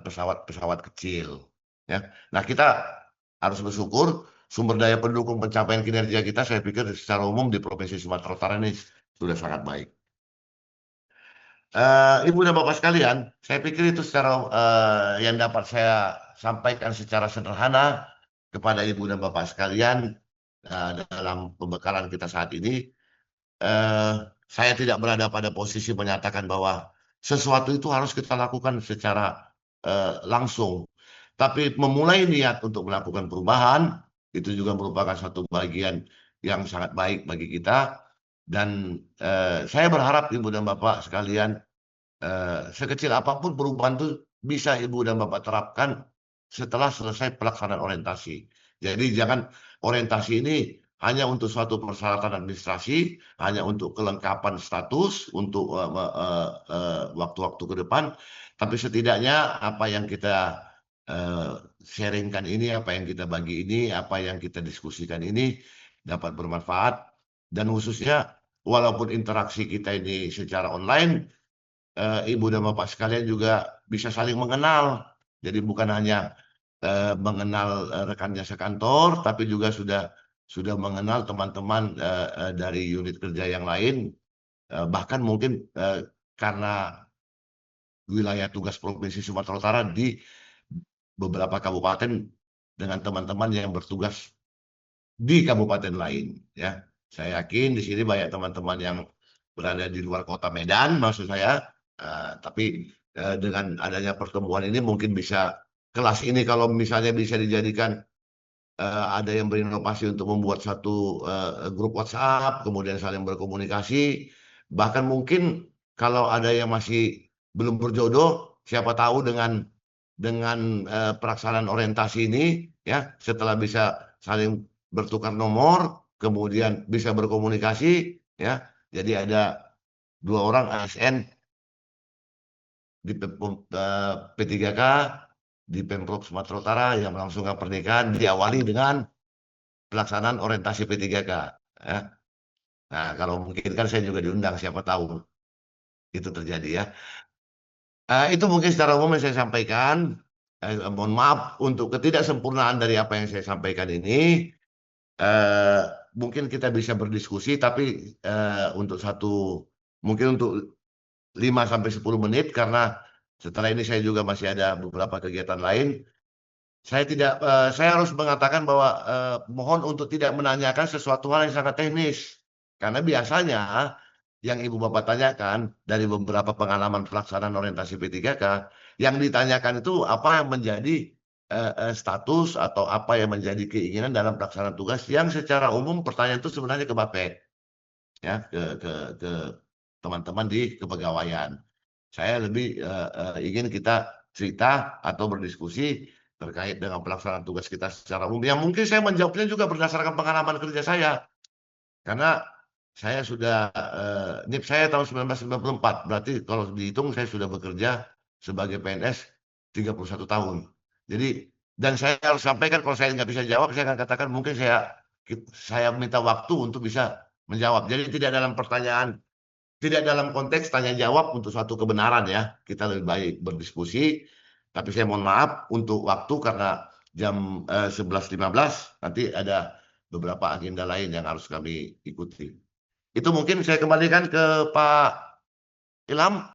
Pesawat kecil. Ya. Nah, kita harus bersyukur sumber daya pendukung pencapaian kinerja kita, saya pikir secara umum di Provinsi Sumatera Utara ini sudah sangat baik. Ibu dan Bapak sekalian, saya pikir itu secara yang dapat saya sampaikan secara sederhana kepada Ibu dan Bapak sekalian dalam pembekalan kita saat ini. Saya tidak berada pada posisi menyatakan bahwa sesuatu itu harus kita lakukan secara langsung. Tapi memulai niat untuk melakukan perubahan, itu juga merupakan satu bagian yang sangat baik bagi kita. Dan saya berharap Ibu dan Bapak sekalian, sekecil apapun perubahan itu bisa Ibu dan Bapak terapkan setelah selesai pelaksanaan orientasi. Jadi jangan orientasi ini hanya untuk suatu persyaratan administrasi, hanya untuk kelengkapan status, untuk waktu-waktu ke depan, tapi setidaknya apa yang kita sharingkan ini, apa yang kita bagi ini, apa yang kita diskusikan ini dapat bermanfaat, dan khususnya walaupun interaksi kita ini secara online, Ibu dan Bapak sekalian juga bisa saling mengenal Jadi bukan hanya mengenal rekannya sekantor, tapi juga sudah mengenal teman-teman dari unit kerja yang lain, bahkan mungkin karena wilayah tugas Provinsi Sumatera Utara di beberapa kabupaten dengan teman-teman yang bertugas di kabupaten lain, ya. Saya yakin di sini banyak teman-teman yang berada di luar kota Medan, maksud saya, tapi dengan adanya pertemuan ini mungkin bisa kelas ini kalau misalnya bisa dijadikan ada yang berinovasi untuk membuat satu grup WhatsApp, kemudian saling berkomunikasi, bahkan mungkin kalau ada yang masih belum berjodoh, siapa tahu dengan pelaksanaan orientasi ini, ya, setelah bisa saling bertukar nomor, kemudian bisa berkomunikasi, ya, jadi ada 2 orang ASN di P3K di Pemprov Sumatera Utara yang melangsungkan pernikahan diawali dengan pelaksanaan orientasi P3K, ya. Nah, kalau mungkin kan saya juga diundang, siapa tahu itu terjadi, ya. Itu mungkin secara umum yang saya sampaikan. Mohon maaf untuk ketidaksempurnaan dari apa yang saya sampaikan ini. Mungkin kita bisa berdiskusi, tapi mungkin untuk 5-10 menit, karena setelah ini saya juga masih ada beberapa kegiatan lain. Saya harus mengatakan bahwa mohon untuk tidak menanyakan sesuatu hal yang sangat teknis, karena biasanya yang Ibu Bapak tanyakan dari beberapa pengalaman pelaksanaan orientasi P3K, yang ditanyakan itu apa yang menjadi status atau apa yang menjadi keinginan dalam pelaksanaan tugas, yang secara umum pertanyaan itu sebenarnya ke Bapek, ya, ke teman-teman di kepegawaian. Saya lebih ingin kita cerita atau berdiskusi terkait dengan pelaksanaan tugas kita secara umum. Yang mungkin saya menjawabnya juga berdasarkan pengalaman kerja saya. Karena saya sudah, NIP saya tahun 1994, berarti kalau dihitung saya sudah bekerja sebagai PNS 31 tahun. Jadi, dan saya harus sampaikan kalau saya nggak bisa jawab, saya akan katakan mungkin saya minta waktu untuk bisa menjawab. Jadi tidak dalam konteks tanya jawab untuk suatu kebenaran, ya. Kita lebih baik berdiskusi, tapi saya mohon maaf untuk waktu karena jam 11.15 nanti ada beberapa agenda lain yang harus kami ikuti. Itu mungkin saya kembalikan ke Pak Ilham.